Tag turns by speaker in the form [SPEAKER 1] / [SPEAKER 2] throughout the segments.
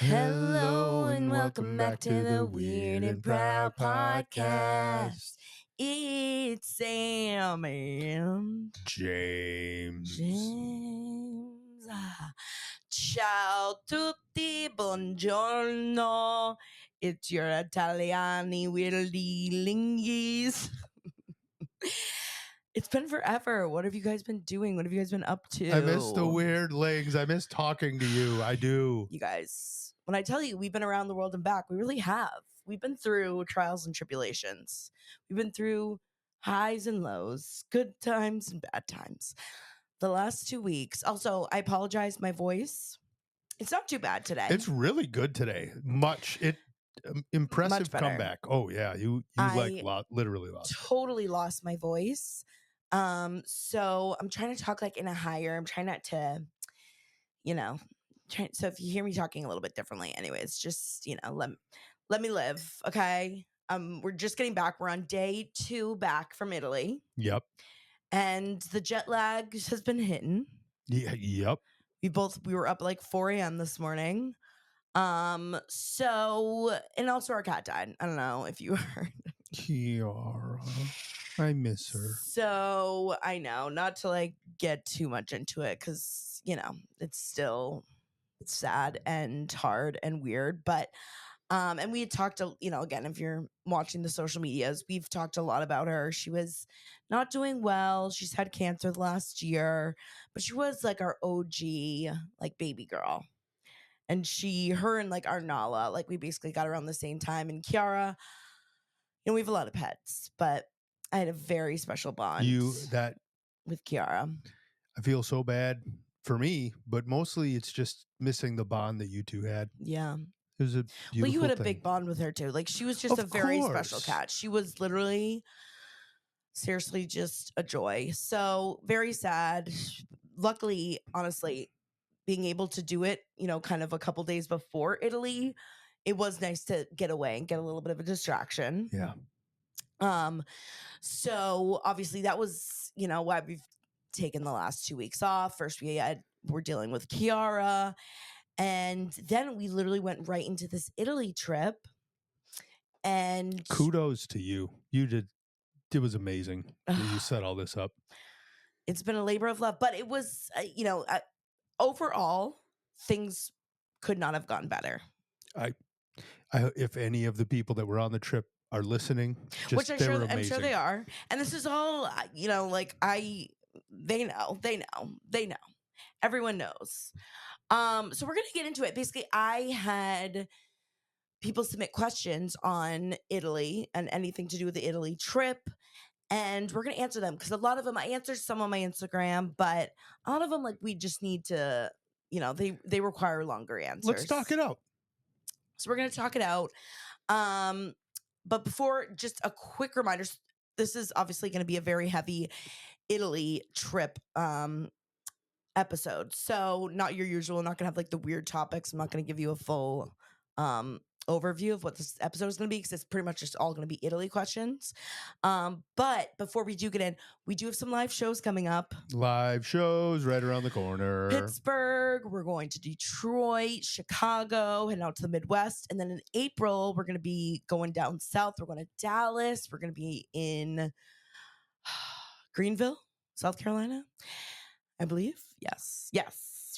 [SPEAKER 1] Hello and welcome back to the Weird and Proud podcast. It's Sam and
[SPEAKER 2] James.
[SPEAKER 1] James. Ciao tutti, buongiorno. It's your Italiani weirdy lingies. It's been forever. What have you guys been doing? What have you guys been up to?
[SPEAKER 2] I miss the weird lings. I miss talking to you. I do.
[SPEAKER 1] You guys, when I tell you we've been around the world and back, we really have. We've been through trials and tribulations. We've been through highs and lows, good times and bad times. The last 2 weeks. Also, I apologize, my voice. It's not too bad today.
[SPEAKER 2] It's really good today. Impressive
[SPEAKER 1] Much better.
[SPEAKER 2] comeback. Oh yeah, you literally lost.
[SPEAKER 1] Totally lost my voice. So I'm trying to talk like in a higher. I'm trying not to, so if you hear me talking a little bit differently, anyways, just let me live, okay? We're just getting back. We're on day 2 back from Italy.
[SPEAKER 2] Yep.
[SPEAKER 1] And the jet lag has been hitting.
[SPEAKER 2] Yeah. Yep.
[SPEAKER 1] We were up like 4 a.m. this morning. So, and also our cat died. I don't know if you heard.
[SPEAKER 2] Kiara, I miss her.
[SPEAKER 1] So I know not to like get too much into it because it's still sad and hard and weird, but and we had talked again, if you're watching the social medias, we've talked a lot about her. She was not doing well. She's had cancer the last year, but she was like our OG like baby girl. And her and like our Nala, like we basically got around the same time. And Kiara, we have a lot of pets, but I had a very special bond with Kiara.
[SPEAKER 2] I feel so bad for me, but mostly it's just missing the bond that you two had.
[SPEAKER 1] Yeah.
[SPEAKER 2] It was a beautiful
[SPEAKER 1] Well, you had a
[SPEAKER 2] thing.
[SPEAKER 1] big bond with her too. Like she was just a very special cat. She was literally, seriously, just a joy. So very sad. Luckily, honestly, being able to do it, kind of a couple days before Italy, it was nice to get away and get a little bit of a distraction.
[SPEAKER 2] Yeah.
[SPEAKER 1] So obviously that was, why we've taken the last 2 weeks off. First we're dealing with Kiara, and then we literally went right into this Italy trip. And
[SPEAKER 2] kudos to you. You did. It was amazing that you set all this up.
[SPEAKER 1] It's been a labor of love, but it was, overall, things could not have gone better.
[SPEAKER 2] If any of the people that were on the trip are listeing,
[SPEAKER 1] which I'm sure they are, and this is all, they know, everyone knows. So we're gonna get into it. Basically, I had people submit questions on Italy and anything to do with the Italy trip. And we're going to answer them because a lot of them, I answered some on my Instagram, but a lot of them, like, we just need to, they require longer answers.
[SPEAKER 2] Let's talk it out.
[SPEAKER 1] So we're going to talk it out. But before, just a quick reminder, this is obviously going to be a very heavy Italy trip episode. So not your usual, not going to have like the weird topics. I'm not going to give you a full overview of what this episode is going to be because it's pretty much just all going to be Italy questions. But before we do get in, we do have some live shows coming up.
[SPEAKER 2] Live shows right around the corner.
[SPEAKER 1] Pittsburgh, we're going to Detroit, Chicago, heading out to the Midwest. And then in April, we're going to be going down south. We're going to Dallas. We're going to be in Greenville, South Carolina, I believe. Yes,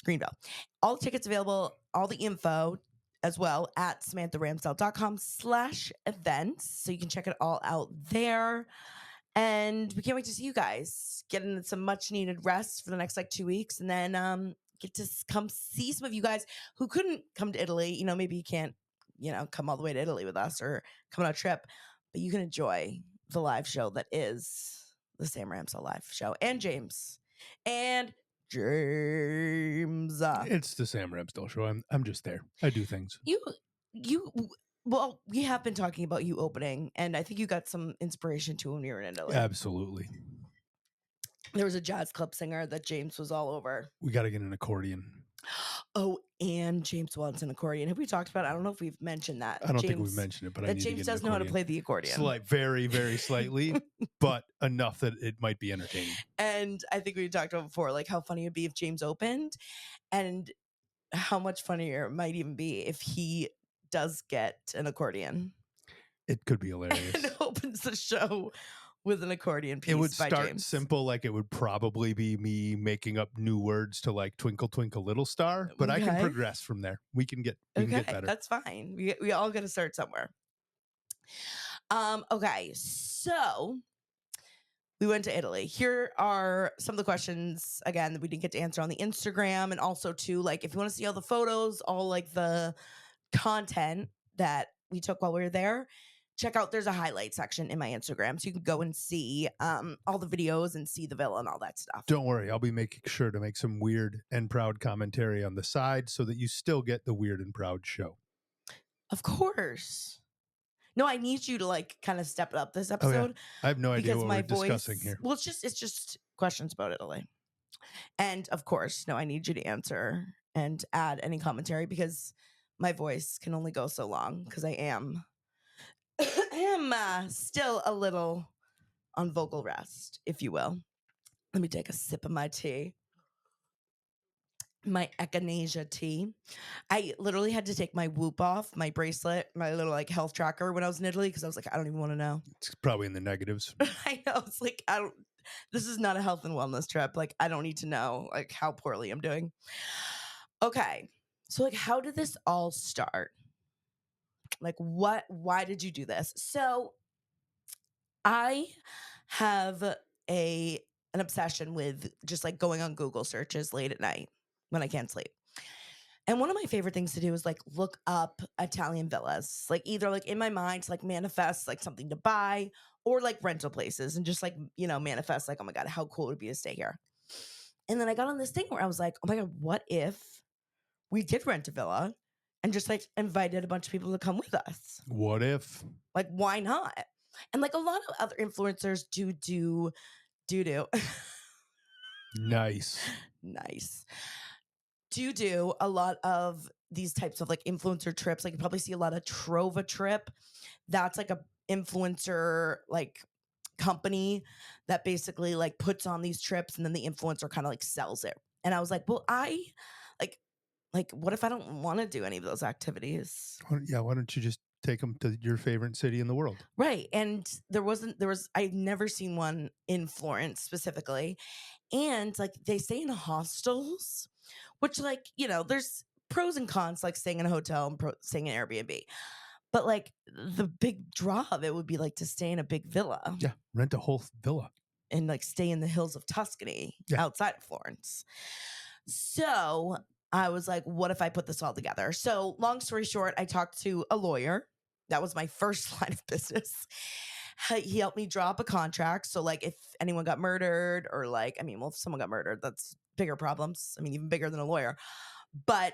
[SPEAKER 1] Greenville. All the tickets available, all the info as well at SamanthaRamsdell.com/events. So you can check it all out there. And we can't wait to see you guys getting some much needed rest for the next 2 weeks. And then get to come see some of you guys who couldn't come to Italy. Maybe you can't, come all the way to Italy with us or come on a trip, but you can enjoy the live show that is the Sam Ramsdell live show. And James.
[SPEAKER 2] It's the Sam Ramsdell show. I'm just there. I do things.
[SPEAKER 1] Well, we have been talking about you opening, and I think you got some inspiration too when you were in Italy.
[SPEAKER 2] Absolutely.
[SPEAKER 1] There was a jazz club singer that James was all over.
[SPEAKER 2] We got to get an accordion.
[SPEAKER 1] Oh, and James wants an accordion. Have we talked about it? I don't know if we've mentioned that.
[SPEAKER 2] I don't think we've mentioned it, but I need
[SPEAKER 1] James
[SPEAKER 2] to get
[SPEAKER 1] does know how to play the accordion.
[SPEAKER 2] Very, very slightly, but enough that it might be entertaining.
[SPEAKER 1] And I think we talked about before, like how funny it would be if James opened and how much funnier it might even be if he does get an accordion
[SPEAKER 2] It could be
[SPEAKER 1] and
[SPEAKER 2] hilarious.
[SPEAKER 1] opens the show with an accordion
[SPEAKER 2] It would
[SPEAKER 1] piece by
[SPEAKER 2] start
[SPEAKER 1] James.
[SPEAKER 2] simple, like it would probably be me making up new words to like "Twinkle Twinkle Little Star," but I can
[SPEAKER 1] Okay.
[SPEAKER 2] progress from there. We can get
[SPEAKER 1] Okay,
[SPEAKER 2] better.
[SPEAKER 1] that's fine. We all got to start somewhere. Okay, so we went to Italy. Here are some of the questions again that we didn't get to answer on the Instagram, and also too, like if you want to see all the photos, all like the content that we took while we were there, check out there's a highlight section in my Instagram. So you can go and see all the videos and see the villa and all that stuff.
[SPEAKER 2] Don't worry, I'll be making sure to make some weird and proud commentary on the side so that you still get the weird and proud show.
[SPEAKER 1] Of course. No, I need you to like kind of step it up this
[SPEAKER 2] Oh yeah,
[SPEAKER 1] episode
[SPEAKER 2] I have no idea
[SPEAKER 1] because
[SPEAKER 2] what
[SPEAKER 1] my
[SPEAKER 2] we're discussing
[SPEAKER 1] voice,
[SPEAKER 2] here.
[SPEAKER 1] well, it's just questions about Italy. And of course, no, I need you to answer and add any commentary because my voice can only go so long because I am I am still a little on vocal rest, if you will. Let me take a sip of my tea. My echinacea tea. I literally had to take my Whoop off, my bracelet, my little like health tracker when I was in Italy because I was like, I don't even want to know.
[SPEAKER 2] It's probably in the negatives.
[SPEAKER 1] I know it's like I don't. This is not a health and wellness trip. Like I don't need to know like how poorly I'm doing. Okay, so like how did this all start? Like what? Why did you do this? So I have a an obsession with just like going on Google searches late at night when I can't sleep. And one of my favorite things to do is like look up Italian villas, like either like in my mind to like manifest like something to buy or like rental places and just like, you know, manifest like, oh my God, how cool it would be to stay here. And then I got on this thing where I was like, oh my God, what if we did rent a villa and just like invited a bunch of people to come with us?
[SPEAKER 2] What if?
[SPEAKER 1] Like, why not? And like a lot of other influencers do.
[SPEAKER 2] Nice.
[SPEAKER 1] Nice. Do a lot of these types of like influencer trips. Like you probably see a lot of Trova Trip. That's like a influencer like company that basically like puts on these trips and then the influencer kind of like sells it. And I was like, well, I like what if I don't want to do any of those activities?
[SPEAKER 2] Why don't you just take them to your favorite city in the world?
[SPEAKER 1] Right. And I've never seen one in Florence specifically. And like they stay in hostels, which like, you know, there's pros and cons like staying in a hotel and staying in Airbnb. But like the big draw of it would be like to stay in a big villa
[SPEAKER 2] Yeah, rent a whole villa.
[SPEAKER 1] and like stay in the hills of Tuscany
[SPEAKER 2] Yeah.
[SPEAKER 1] outside of Florence. So I was like, what if I put this all together? So long story short, I talked to a lawyer. That was my first line of business. He helped me draw up a contract. So like if anyone got murdered or like, I mean, well, if someone got murdered, that's bigger problems. I mean, even bigger than a lawyer. But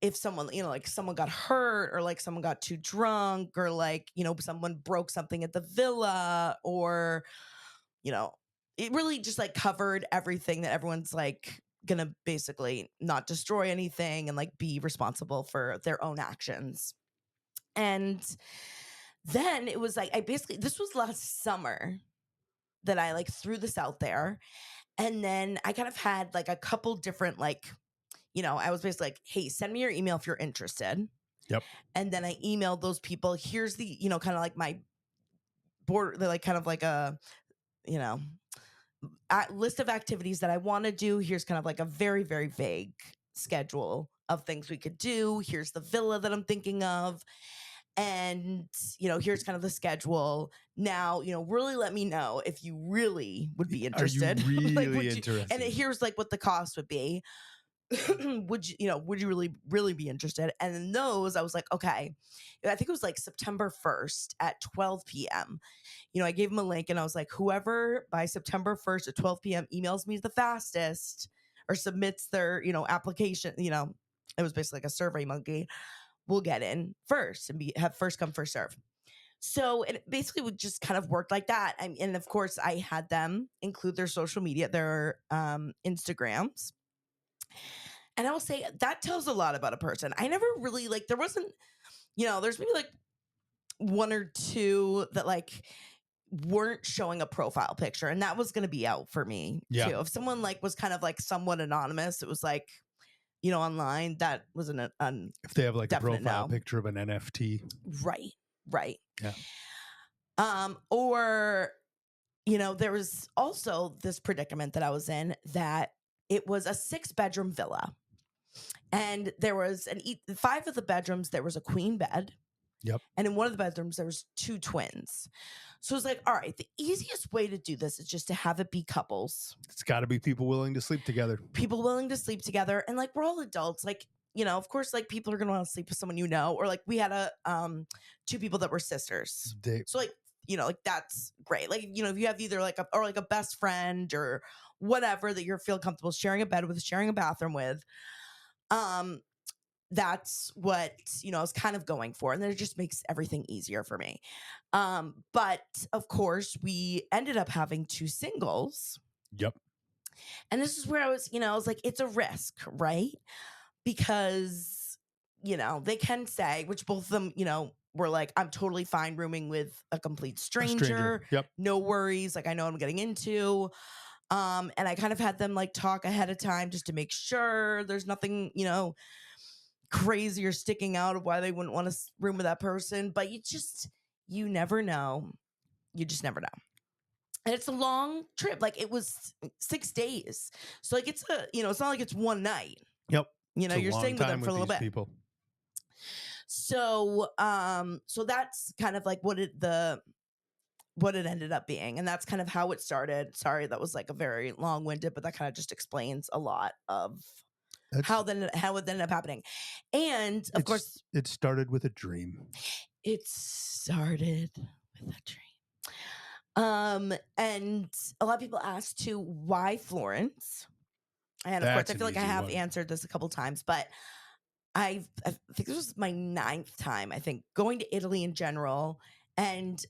[SPEAKER 1] if someone, you know, like someone got hurt or like someone got too drunk or like, you know, someone broke something at the villa or, you know, it really just like covered everything that everyone's like gonna basically not destroy anything and like be responsible for their own actions. And then it was like this was last summer that I like threw this out there. And then I kind of had like a couple different like, you know, I was basically like, hey, send me your email if you're interested.
[SPEAKER 2] Yep.
[SPEAKER 1] And then I emailed those people. Here's the, you know, kind of like my board, like kind of like a, you know, list of activities that I want to do. Here's kind of like a very, very vague schedule of things we could do. Here's the villa that I'm thinking of. And, you know, here's kind of the schedule. Now, you know, really let me know if you really would be
[SPEAKER 2] Are you
[SPEAKER 1] interested.
[SPEAKER 2] really
[SPEAKER 1] Like,
[SPEAKER 2] interested?
[SPEAKER 1] and here's like what the cost would be. Would you really be interested? And in those, I was like, okay, I think it was like September 1st at 12 p.m. You know, I gave him a link and I was like, whoever by September 1st at 12 p.m. emails me the fastest or submits their, you know, application, you know, it was basically like a survey monkey, will get in first and have first come, first serve. So it basically would just kind of work like that. And of course, I had them include their social media, their Instagrams. And I will say that tells a lot about a person. I never really like, there wasn't, you know, there's maybe like one or two that like weren't showing a profile picture. And that was going to be out for me
[SPEAKER 2] Yeah.
[SPEAKER 1] too. If someone like was kind of like somewhat anonymous, it was like, online, that was an
[SPEAKER 2] If they have like a
[SPEAKER 1] definite
[SPEAKER 2] profile
[SPEAKER 1] no.
[SPEAKER 2] picture of an NFT.
[SPEAKER 1] Right.
[SPEAKER 2] Yeah.
[SPEAKER 1] Or there was also this predicament that I was in, that it was a 6-bedroom villa. And there was 5 of the bedrooms, there was a queen bed.
[SPEAKER 2] Yep.
[SPEAKER 1] And in one of the bedrooms, there was 2 twins. So it's like, all right, the easiest way to do this is just to have it be couples.
[SPEAKER 2] It's got to be people willing to sleep together.
[SPEAKER 1] People willing to sleep together. And like, we're all adults. Like, of course, like, people are going to want to sleep with someone, or like, we had 2 people that were sisters. So like, like, that's great. Like, if you have either like a best friend or whatever that you feel comfortable sharing a bed with, sharing a bathroom with, that's what I was kind of going for, and then it just makes everything easier for me. But of course, we ended up having 2 singles.
[SPEAKER 2] Yep.
[SPEAKER 1] And this is where I was like, it's a risk, right? Because they can say, which both of them were like, I'm totally fine rooming with a complete stranger.
[SPEAKER 2] Yep.
[SPEAKER 1] No worries, like, I know what I'm getting into. And I kind of had them like talk ahead of time just to make sure there's nothing crazy or sticking out of why they wouldn't want to room with that person. But you never know. You just never know. And it's a long trip. Like, it was 6 days. So like, it's it's not like it's one night.
[SPEAKER 2] Yep.
[SPEAKER 1] You're staying with them for a little bit.
[SPEAKER 2] People.
[SPEAKER 1] So so that's kind of like what it ended up being. And that's kind of how it started. Sorry, that was like a very long-winded, but that kind of just explains a lot of how it ended up happening. And of course,
[SPEAKER 2] it started with a dream.
[SPEAKER 1] It started with a dream. And a lot of people ask too, why Florence? And of course, I feel like I have answered this a couple times, but I think this was my 9th time, I think, going to Italy in general. And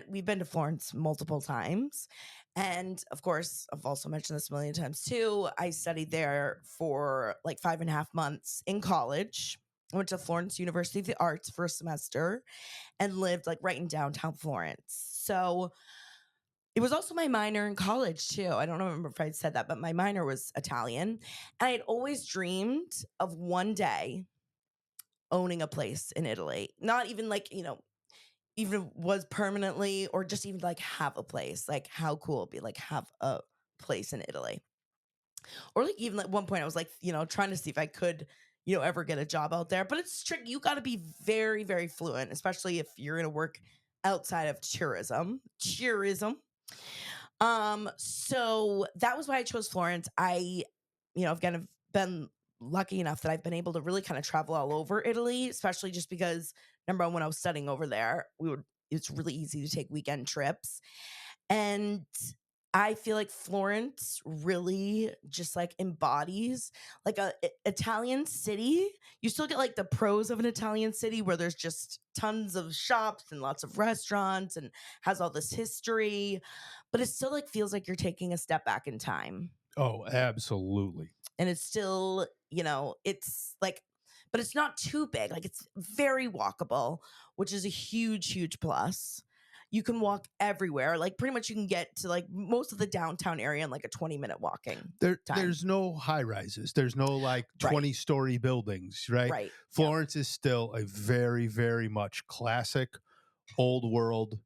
[SPEAKER 1] we've been to Florence multiple times. And of course, I've also mentioned this a million times too. I studied there for like 5.5 months in college. I went to Florence University of the Arts for a semester and lived like right in downtown Florence. So it was also my minor in college too. I don't remember if I said that, but my minor was Italian. And I had always dreamed of one day owning a place in Italy. Not even like, even was permanently, or just even like have a place. Like, how cool it'd be, like, have a place in Italy. Or like, even at one point I was like, trying to see if I could, ever get a job out there. But it's tricky. You got to be very, very fluent, especially if you're going to work outside of tourism. So that was why I chose Florence. I've kind of been lucky enough that I've been able to really kind of travel all over Italy, especially just because, number one, when I was studying over there, it's really easy to take weekend trips. And I feel like Florence really just like embodies like a Italian city. You still get like the pros of an Italian city where there's just tons of shops and lots of restaurants and has all this history, but it still like feels like you're taking a step back in time.
[SPEAKER 2] Oh, absolutely.
[SPEAKER 1] And it's still, it's like, but it's not too big. Like, it's very walkable, which is a huge, huge plus. You can walk everywhere. Like, pretty much you can get to like most of the downtown area in like a 20-minute walking time.
[SPEAKER 2] There's no high rises. There's no like 20-story buildings, right?
[SPEAKER 1] Right.
[SPEAKER 2] Florence is still a very, very much classic old world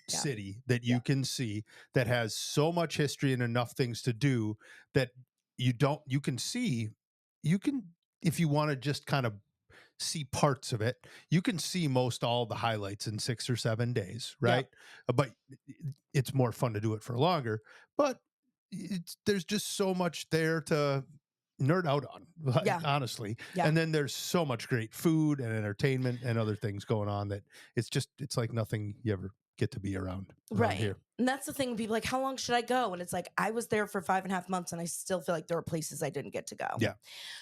[SPEAKER 2] city that you can see, that has so much history and enough things to do that you can if you want to just kind of see parts of it, you can see most all the highlights in 6 or 7 days, right? But it's more fun to do it for longer. But there's just so much there to nerd out on, honestly. And then there's so much great food and entertainment and other things going on that it's like nothing you ever get to be around here.
[SPEAKER 1] And that's the thing, when people are like, how long should I go? And it's like, I was there for 5.5 months and I still feel like there are places I didn't get to go.
[SPEAKER 2] Yeah.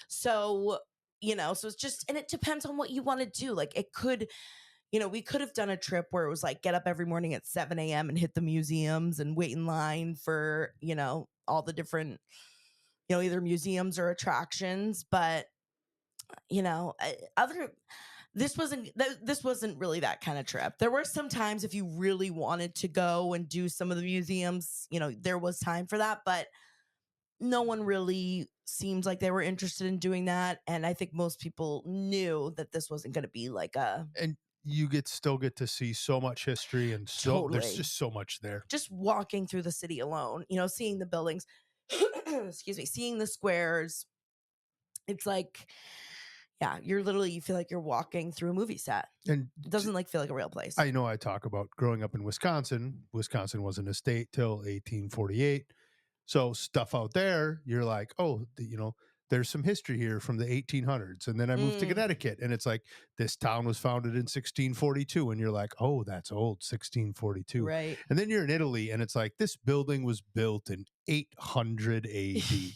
[SPEAKER 1] So, so it's just, and it depends on what you want to do. Like, it could, we could have done a trip where it was like, get up every morning at 7 a.m. and hit the museums and wait in line for, all the different, either museums or attractions. But, this wasn't really that kind of trip. There were some times if you really wanted to go and do some of the museums, there was time for that, but no one really seemed like they were interested in doing that, and I think most people knew that this wasn't going to be like a
[SPEAKER 2] And you still get to see so much history, and so there's
[SPEAKER 1] totally
[SPEAKER 2] just so much there.
[SPEAKER 1] just walking through the city alone, seeing the buildings, excuse me, seeing the squares. It's like, yeah, you feel like you're walking through a movie set.
[SPEAKER 2] And
[SPEAKER 1] It doesn't like feel like a real place.
[SPEAKER 2] I know I talk about growing up in Wisconsin. Wisconsin wasn't a state till 1848. So stuff out there, you're like, oh, there's some history here from the 1800s. And then I moved to
[SPEAKER 1] Mm,
[SPEAKER 2] Connecticut, and it's like, this town was founded in 1642. And you're like, oh, that's old, 1642.
[SPEAKER 1] right.
[SPEAKER 2] And then you're in Italy, and it's like, this building was built in 800 AD.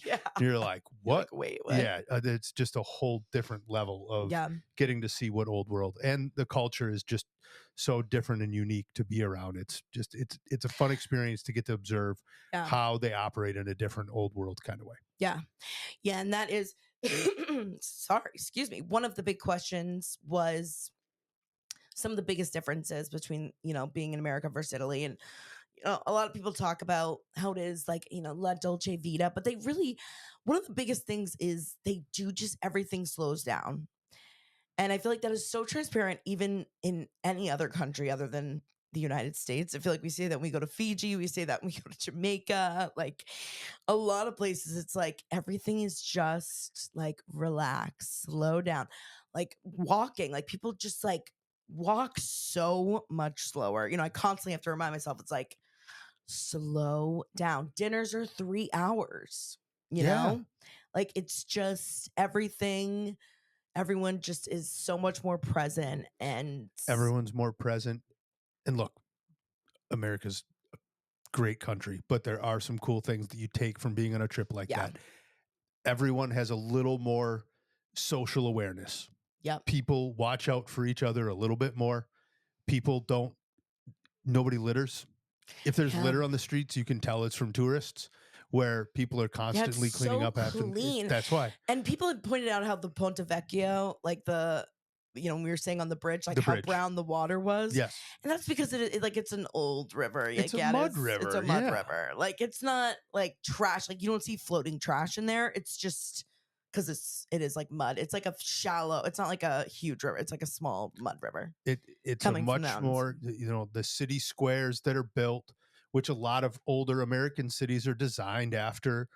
[SPEAKER 1] Yeah.
[SPEAKER 2] And you're like,
[SPEAKER 1] You're
[SPEAKER 2] what?
[SPEAKER 1] like, wait, what?
[SPEAKER 2] Yeah, it's just a whole different level of
[SPEAKER 1] Yeah.
[SPEAKER 2] getting to see what old world, and the culture is just so different and unique to be around. It's a fun experience to get to observe
[SPEAKER 1] Yeah.
[SPEAKER 2] how they operate in a different old world kind of way.
[SPEAKER 1] Yeah. Yeah. And that is, sorry, excuse me. One of the big questions was some of the biggest differences between, being in America versus Italy. And, a lot of people talk about how it is like, La Dolce Vita, but one of the biggest things is they do just everything slows down. And I feel like that is so transparent, even in any other country other than the United States. I feel like we say that when we go to Fiji, we say that when we go to Jamaica, like a lot of places, it's like everything is just like relax, slow down, like walking, like people just like walk so much slower. I constantly have to remind myself, it's like, slow down. Dinners are 3 hours,
[SPEAKER 2] Yeah,
[SPEAKER 1] like it's just everything. Everyone just is so much more present and
[SPEAKER 2] everyone's more present. And look, America's a great country, but there are some cool things that you take from being on a trip like
[SPEAKER 1] yeah.
[SPEAKER 2] that. Everyone has a little more social awareness.
[SPEAKER 1] Yep.
[SPEAKER 2] People watch out for each other a little bit more. People don't, nobody litters. If there's
[SPEAKER 1] Yeah.
[SPEAKER 2] litter on the streets, you can tell it's from tourists, where people are
[SPEAKER 1] Yeah, it's
[SPEAKER 2] constantly cleaning
[SPEAKER 1] so
[SPEAKER 2] up after.
[SPEAKER 1] clean.
[SPEAKER 2] That's why.
[SPEAKER 1] And people had pointed out how the Ponte Vecchio, like when we were saying on the bridge, like
[SPEAKER 2] The
[SPEAKER 1] how
[SPEAKER 2] bridge.
[SPEAKER 1] brown the water was.
[SPEAKER 2] Yes.
[SPEAKER 1] And that's because like it's an old river.
[SPEAKER 2] It's
[SPEAKER 1] Like,
[SPEAKER 2] a
[SPEAKER 1] yeah,
[SPEAKER 2] mud
[SPEAKER 1] it's a
[SPEAKER 2] river.
[SPEAKER 1] mud
[SPEAKER 2] Yeah.
[SPEAKER 1] river. Like it's not like trash. Like you don't see floating trash in there. It's just because it is like mud. It's like a shallow, it's not like a huge river. It's like a small mud river
[SPEAKER 2] It's a
[SPEAKER 1] coming from the
[SPEAKER 2] much
[SPEAKER 1] mountains.
[SPEAKER 2] more, the city squares that are built, which a lot of older American cities are designed after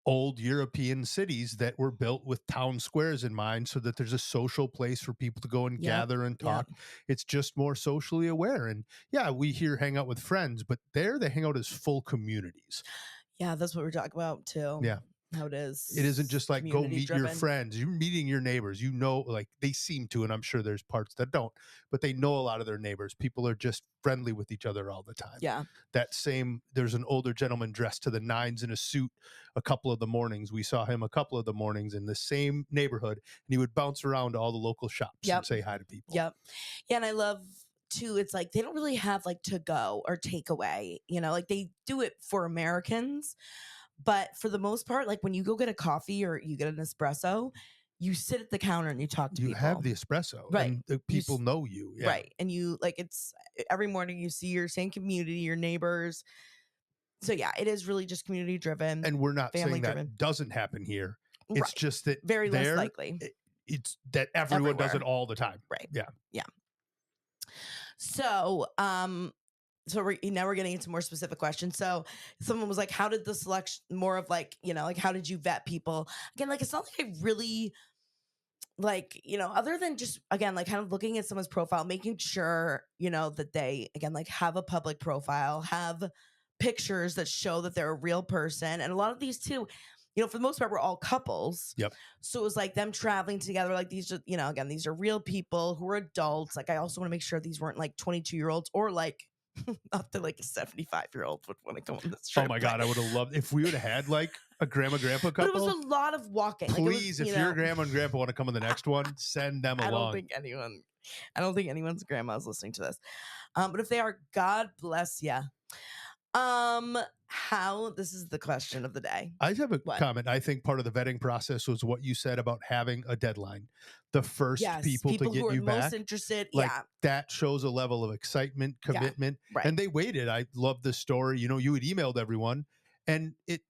[SPEAKER 2] old European cities that were built with town squares in mind, so that there's a social place for people to go and
[SPEAKER 1] Yep.
[SPEAKER 2] gather and
[SPEAKER 1] Yep.
[SPEAKER 2] talk. It's just more socially aware. And yeah, we here hang out with friends, but there they hang out as full communities.
[SPEAKER 1] Yeah, that's what we're talking about too.
[SPEAKER 2] Yeah.
[SPEAKER 1] How it is.
[SPEAKER 2] It isn't just like go
[SPEAKER 1] community
[SPEAKER 2] meet your
[SPEAKER 1] driven.
[SPEAKER 2] friends. You're meeting your neighbors. Like they seem to, and I'm sure there's parts that don't, but they know a lot of their neighbors. People are just friendly with each other all the time.
[SPEAKER 1] Yeah.
[SPEAKER 2] There's an older gentleman dressed to the nines in a suit a couple of the mornings. We saw him a couple of the mornings in the same neighborhood, and he would bounce around to all the local shops
[SPEAKER 1] Yep.
[SPEAKER 2] and say hi to people.
[SPEAKER 1] Yep. Yeah, and I love too, it's like they don't really have like to go or takeaway, like they do it for Americans. But for the most part, like when you go get a coffee or you get an espresso, you sit at the counter and you talk to
[SPEAKER 2] You
[SPEAKER 1] people.
[SPEAKER 2] have the espresso,
[SPEAKER 1] Right.
[SPEAKER 2] and the people know you. Yeah.
[SPEAKER 1] Right. And you like it's every morning you see your same community, your neighbors. So yeah, it is really just community driven.
[SPEAKER 2] And we're not
[SPEAKER 1] family
[SPEAKER 2] saying that
[SPEAKER 1] driven.
[SPEAKER 2] doesn't happen here. It's
[SPEAKER 1] Right.
[SPEAKER 2] just that
[SPEAKER 1] Very less likely.
[SPEAKER 2] It's that everyone does it
[SPEAKER 1] Everywhere.
[SPEAKER 2] all the time.
[SPEAKER 1] Right.
[SPEAKER 2] Yeah.
[SPEAKER 1] Yeah. So, now we're getting into more specific questions. So someone was like, how did the selection, more of like, like how did you vet people? Again, like it's not like I really like, other than just again, like kind of looking at someone's profile, making sure, that they again like have a public profile, have pictures that show that they're a real person. And a lot of these too, for the most part, we're all couples.
[SPEAKER 2] Yep.
[SPEAKER 1] So it was like them traveling together. Like these, again, these are real people who are adults. Like I also want to make sure these weren't like 22-year-olds or like not that like a 75-year-old would want to go on this trip.
[SPEAKER 2] Oh my God, I would have loved if we would have had like a grandma grandpa couple.
[SPEAKER 1] But it was a lot of walking.
[SPEAKER 2] Please,
[SPEAKER 1] like
[SPEAKER 2] if your grandma and grandpa want to come on the next one, send them
[SPEAKER 1] I
[SPEAKER 2] along.
[SPEAKER 1] I don't think anyone's grandma is listening to this. But if they are, God bless ya. This is the question of the day.
[SPEAKER 2] I have a comment. I think part of the vetting process was what you said about having a deadline. The first people to get
[SPEAKER 1] who are
[SPEAKER 2] you back,
[SPEAKER 1] most interested,
[SPEAKER 2] like that shows a level of excitement, commitment,
[SPEAKER 1] right.
[SPEAKER 2] and they waited. I love this story. You had emailed everyone, and it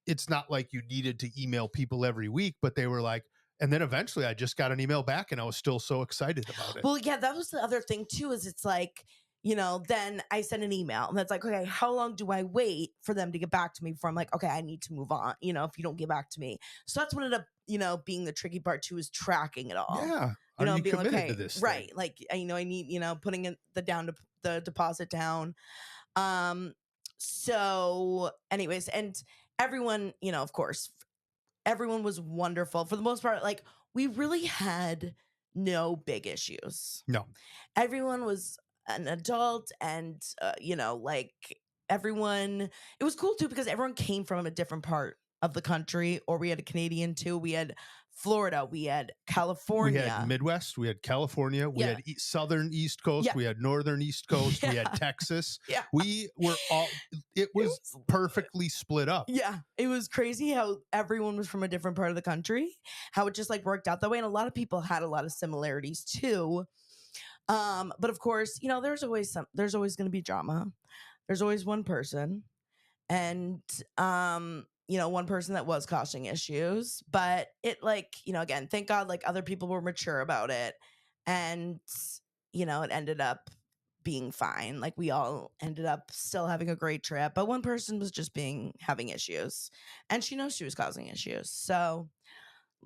[SPEAKER 2] it's not like you needed to email people every week, but they were like, and then eventually I just got an email back and I was still so excited about it.
[SPEAKER 1] Well, yeah, that was the other thing too, is it's like, then I send an email and that's like, okay, how long do I wait for them to get back to me before I'm like, okay, I need to move on, if you don't get back to me. So that's what ended up, being the tricky part too, is tracking it all.
[SPEAKER 2] Yeah. Are you
[SPEAKER 1] Being like,
[SPEAKER 2] committed to
[SPEAKER 1] okay,
[SPEAKER 2] this
[SPEAKER 1] right.
[SPEAKER 2] thing?
[SPEAKER 1] Like, I need, putting in the deposit down. Um, so anyways, and everyone, of course, everyone was wonderful for the most part. Like, we really had no big issues.
[SPEAKER 2] No.
[SPEAKER 1] Everyone was an adult, and like, everyone, it was cool too because everyone came from a different part of the country. Or we had a Canadian too, we had Florida, we had
[SPEAKER 2] We had
[SPEAKER 1] California.
[SPEAKER 2] Midwest, we had California, we
[SPEAKER 1] Yeah,
[SPEAKER 2] had southern East Coast,
[SPEAKER 1] yeah,
[SPEAKER 2] we had northern East Coast, we had
[SPEAKER 1] yeah,
[SPEAKER 2] Texas.
[SPEAKER 1] yeah.
[SPEAKER 2] We were all, it
[SPEAKER 1] It
[SPEAKER 2] was
[SPEAKER 1] was
[SPEAKER 2] perfectly split up.
[SPEAKER 1] Yeah, it was crazy how everyone was from a different part of the country, how it just like worked out that way. And a lot of people had a lot of similarities too. But of course, there's always going to be drama. There's always one person, and one person that was causing issues. But it, like, again, thank God, like, other people were mature about it, and it ended up being fine. Like, we all ended up still having a great trip, but one person was just having issues, and she knows she was causing issues. So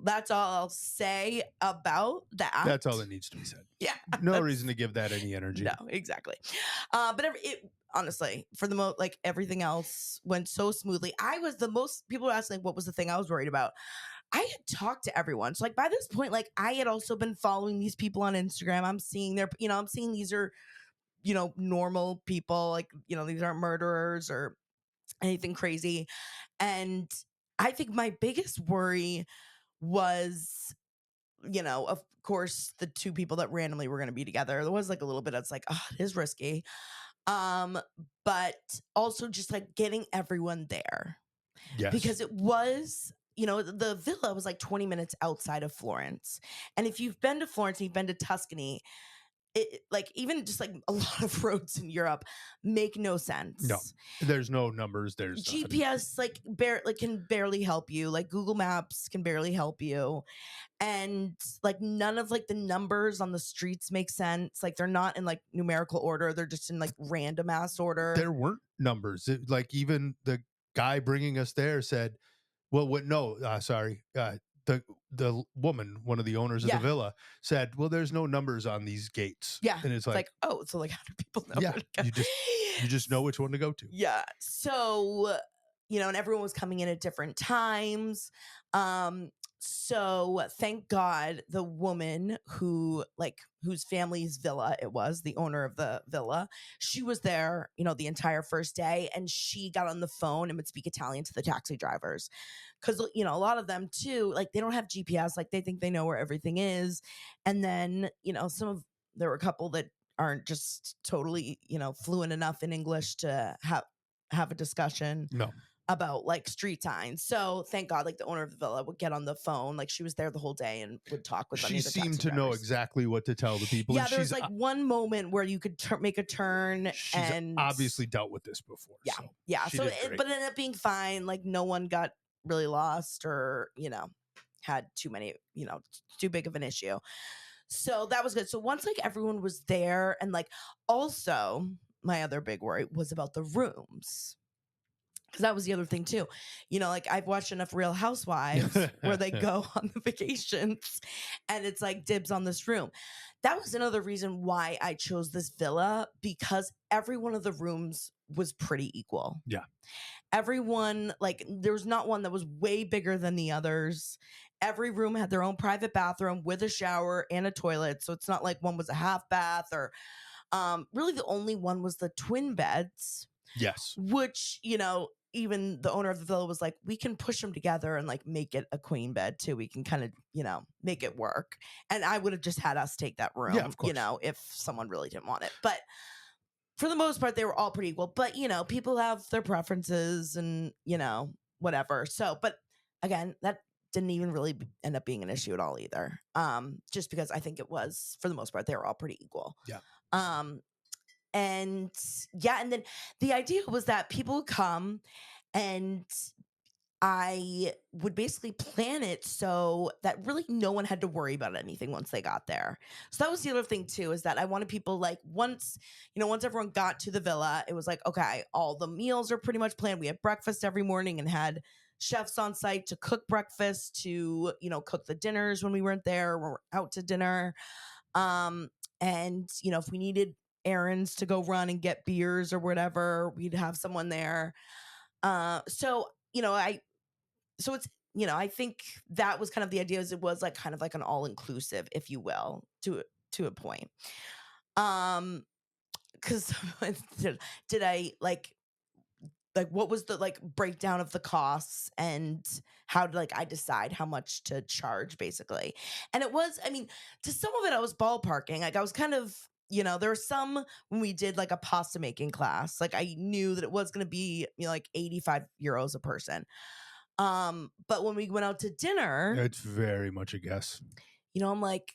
[SPEAKER 1] that's all I'll say about that.
[SPEAKER 2] That's all that needs to be said.
[SPEAKER 1] Yeah.
[SPEAKER 2] No reason to give that any energy.
[SPEAKER 1] No, exactly. But it honestly, for the most, like, everything else went so smoothly. I was the most, people were asking what was the thing I was worried about. I had talked to everyone. So, like, by this point, like, I had also been following these people on Instagram. I'm seeing these are, normal people. Like, these aren't murderers or anything crazy. And I think my biggest worry was, of course, the two people that randomly were going to be together. There was like a little bit that's like, oh, it is risky. Um, but also just like getting everyone there,
[SPEAKER 2] Yes.
[SPEAKER 1] because it was, the villa was like 20 minutes outside of Florence. And if you've been to Florence and you've been to Tuscany, like, even just like a lot of roads in Europe make no sense.
[SPEAKER 2] No, there's no numbers. There's nothing.
[SPEAKER 1] GPS can barely help you. Like, Google Maps can barely help you. And like, none of like the numbers on the streets make sense. Like, they're not in like numerical order. They're just in like random ass order.
[SPEAKER 2] There weren't numbers. Like, even the guy bringing us there said, well, what? No, sorry. The woman, one of the owners of the villa, said, well, there's no numbers on these gates.
[SPEAKER 1] Yeah.
[SPEAKER 2] And it's like,
[SPEAKER 1] oh, so like, how do people know?
[SPEAKER 2] yeah,
[SPEAKER 1] where to go?
[SPEAKER 2] you just know which one to go to.
[SPEAKER 1] Yeah. So, and everyone was coming in at different times. So thank God the woman whose family's villa it was, the owner of the villa, she was there, the entire first day, and she got on the phone and would speak Italian to the taxi drivers. Cause a lot of them too, like, they don't have GPS, like, they think they know where everything is. And then, there were a couple that aren't just totally, fluent enough in English to have a discussion.
[SPEAKER 2] No.
[SPEAKER 1] About like street signs. So thank God, like, the owner of the villa would get on the phone. Like, she was there the whole day and would talk with
[SPEAKER 2] She
[SPEAKER 1] any of the
[SPEAKER 2] seemed
[SPEAKER 1] taxi
[SPEAKER 2] to know
[SPEAKER 1] drivers.
[SPEAKER 2] exactly what to tell the people.
[SPEAKER 1] Yeah, there was like one moment where you could make a turn.
[SPEAKER 2] She's
[SPEAKER 1] and
[SPEAKER 2] obviously dealt with this before.
[SPEAKER 1] Yeah,
[SPEAKER 2] so
[SPEAKER 1] yeah.
[SPEAKER 2] she
[SPEAKER 1] So,
[SPEAKER 2] did great.
[SPEAKER 1] but it ended up being fine. Like, no one got really lost or had too big of an issue. So that was good. So once like everyone was there, and like, also my other big worry was about the rooms. Because that was the other thing too. Like, I've watched enough Real Housewives where they go on the vacations and it's like dibs on this room. That was another reason why I chose this villa, because every one of the rooms was pretty equal.
[SPEAKER 2] Yeah.
[SPEAKER 1] Everyone, like, there was not one that was way bigger than the others. Every room had their own private bathroom with a shower and a toilet. So it's not like one was a half bath or really the only one was the twin beds.
[SPEAKER 2] Yes.
[SPEAKER 1] Which, even the owner of the villa was like, we can push them together and like make it a queen bed too. We can kind of, make it work. And I would have just had us take that room,
[SPEAKER 2] Yeah, of course.
[SPEAKER 1] if someone really didn't want it. But for the most part, they were all pretty equal. But, people have their preferences and, whatever. So, but again, that didn't even really end up being an issue at all either. Just because I think it was, for the most part, they were all pretty equal.
[SPEAKER 2] Yeah.
[SPEAKER 1] And yeah, and then the idea was that people would come, and I would basically plan it so that really no one had to worry about anything once they got there. So that was the other thing too, is that I wanted people like once everyone got to the villa, it was like, okay, all the meals are pretty much planned. We had breakfast every morning and had chefs on site to cook breakfast, to, cook the dinners when we weren't there, when we're out to dinner. Um, and if we needed errands to go run and get beers or whatever, we'd have someone there. So, it's I think that was kind of the idea, is it was like kind of like an all inclusive, if you will, to a point. Um, because did I like what was the like breakdown of the costs, and how did I decide how much to charge basically? And it was, I mean, to some of it I was ballparking. Like I was kind of, there were some when we did like a pasta making class, like I knew that it was going to be, like 85 euros a person. But when we went out to dinner,
[SPEAKER 2] It's very much a guess.
[SPEAKER 1] I'm like,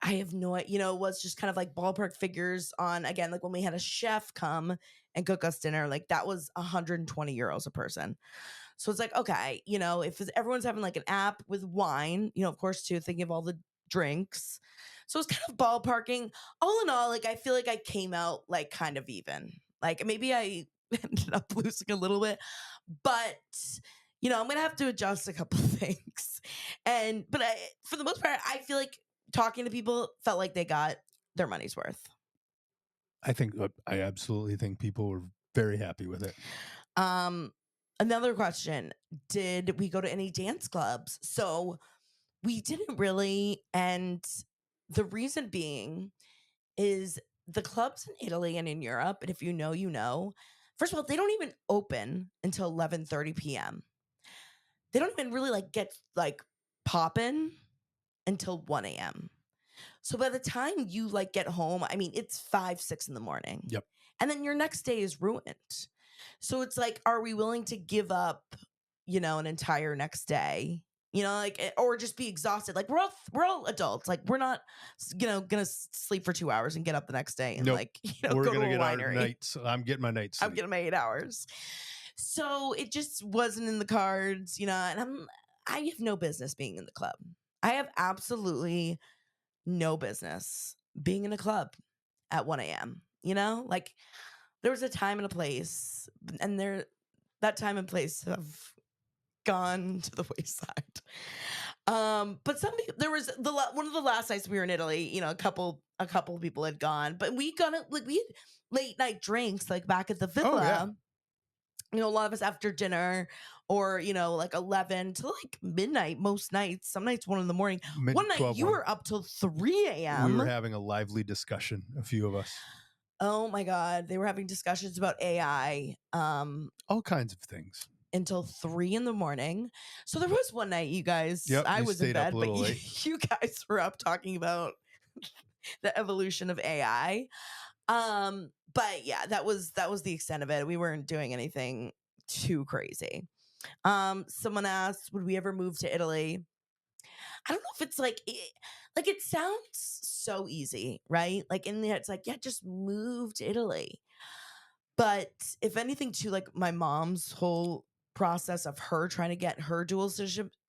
[SPEAKER 1] I have no, it was just kind of like ballpark figures on, again, like when we had a chef come and cook us dinner, like that was 120 euros a person. So it's like, okay, if everyone's having like an app with wine, of course, too, thinking of all the drinks. So it's kind of ballparking. All in all, like I feel like I came out like kind of even. Like maybe I ended up losing a little bit, but I'm gonna have to adjust a couple things. But for the most part, I feel like talking to people felt like they got their money's worth.
[SPEAKER 2] I absolutely think people were very happy with it.
[SPEAKER 1] Um, Another question: did we go to any dance clubs? So we didn't really, and the reason being is the clubs in Italy and in Europe, and if you know, you know. First of all, they don't even open until 11:30 p.m. They don't even really get popping until 1 a.m. So by the time you get home, I mean, it's 5, 6 in the morning.
[SPEAKER 2] Yep.
[SPEAKER 1] And then your next day is ruined. So it's like, are we willing to give up, an entire next day? Or just be exhausted. Like we're all adults. Like we're not, gonna sleep for 2 hours and get up the next day and
[SPEAKER 2] Nope. We're
[SPEAKER 1] go to
[SPEAKER 2] gonna
[SPEAKER 1] a
[SPEAKER 2] get our
[SPEAKER 1] winery.
[SPEAKER 2] nights. I'm getting my night
[SPEAKER 1] I'm
[SPEAKER 2] sleep.
[SPEAKER 1] getting my 8 hours. So it just wasn't in the cards, and I have no business being in the club. I have absolutely no business being in a club at 1 a.m. Like there was a time and a place, and that time and place have gone to the wayside. But there was one of the last nights we were in Italy, a couple of people had gone, but we got it, like we had late night drinks like back at the
[SPEAKER 2] Oh yeah.
[SPEAKER 1] villa. A lot of us after dinner, or like 11 to like midnight most nights, some nights 1 in the morning. One night
[SPEAKER 2] 12
[SPEAKER 1] you
[SPEAKER 2] 1.
[SPEAKER 1] were up till 3
[SPEAKER 2] We were
[SPEAKER 1] a.m.
[SPEAKER 2] having a lively discussion, a few of us.
[SPEAKER 1] Oh my god, they were having discussions about AI
[SPEAKER 2] All kinds of things.
[SPEAKER 1] until 3 in the morning. So there was one night, you guys,
[SPEAKER 2] Yep,
[SPEAKER 1] I
[SPEAKER 2] we
[SPEAKER 1] was in
[SPEAKER 2] stayed up
[SPEAKER 1] bed,
[SPEAKER 2] a
[SPEAKER 1] but
[SPEAKER 2] little late.
[SPEAKER 1] you guys were up talking about the evolution of AI. But yeah, that was the extent of it. We weren't doing anything too crazy. Someone asked, would we ever move to Italy? I don't know if it's like it sounds so easy, right? Like in there, it's like, yeah, just move to Italy. But if anything, too, like my mom's whole process of her trying to get her dual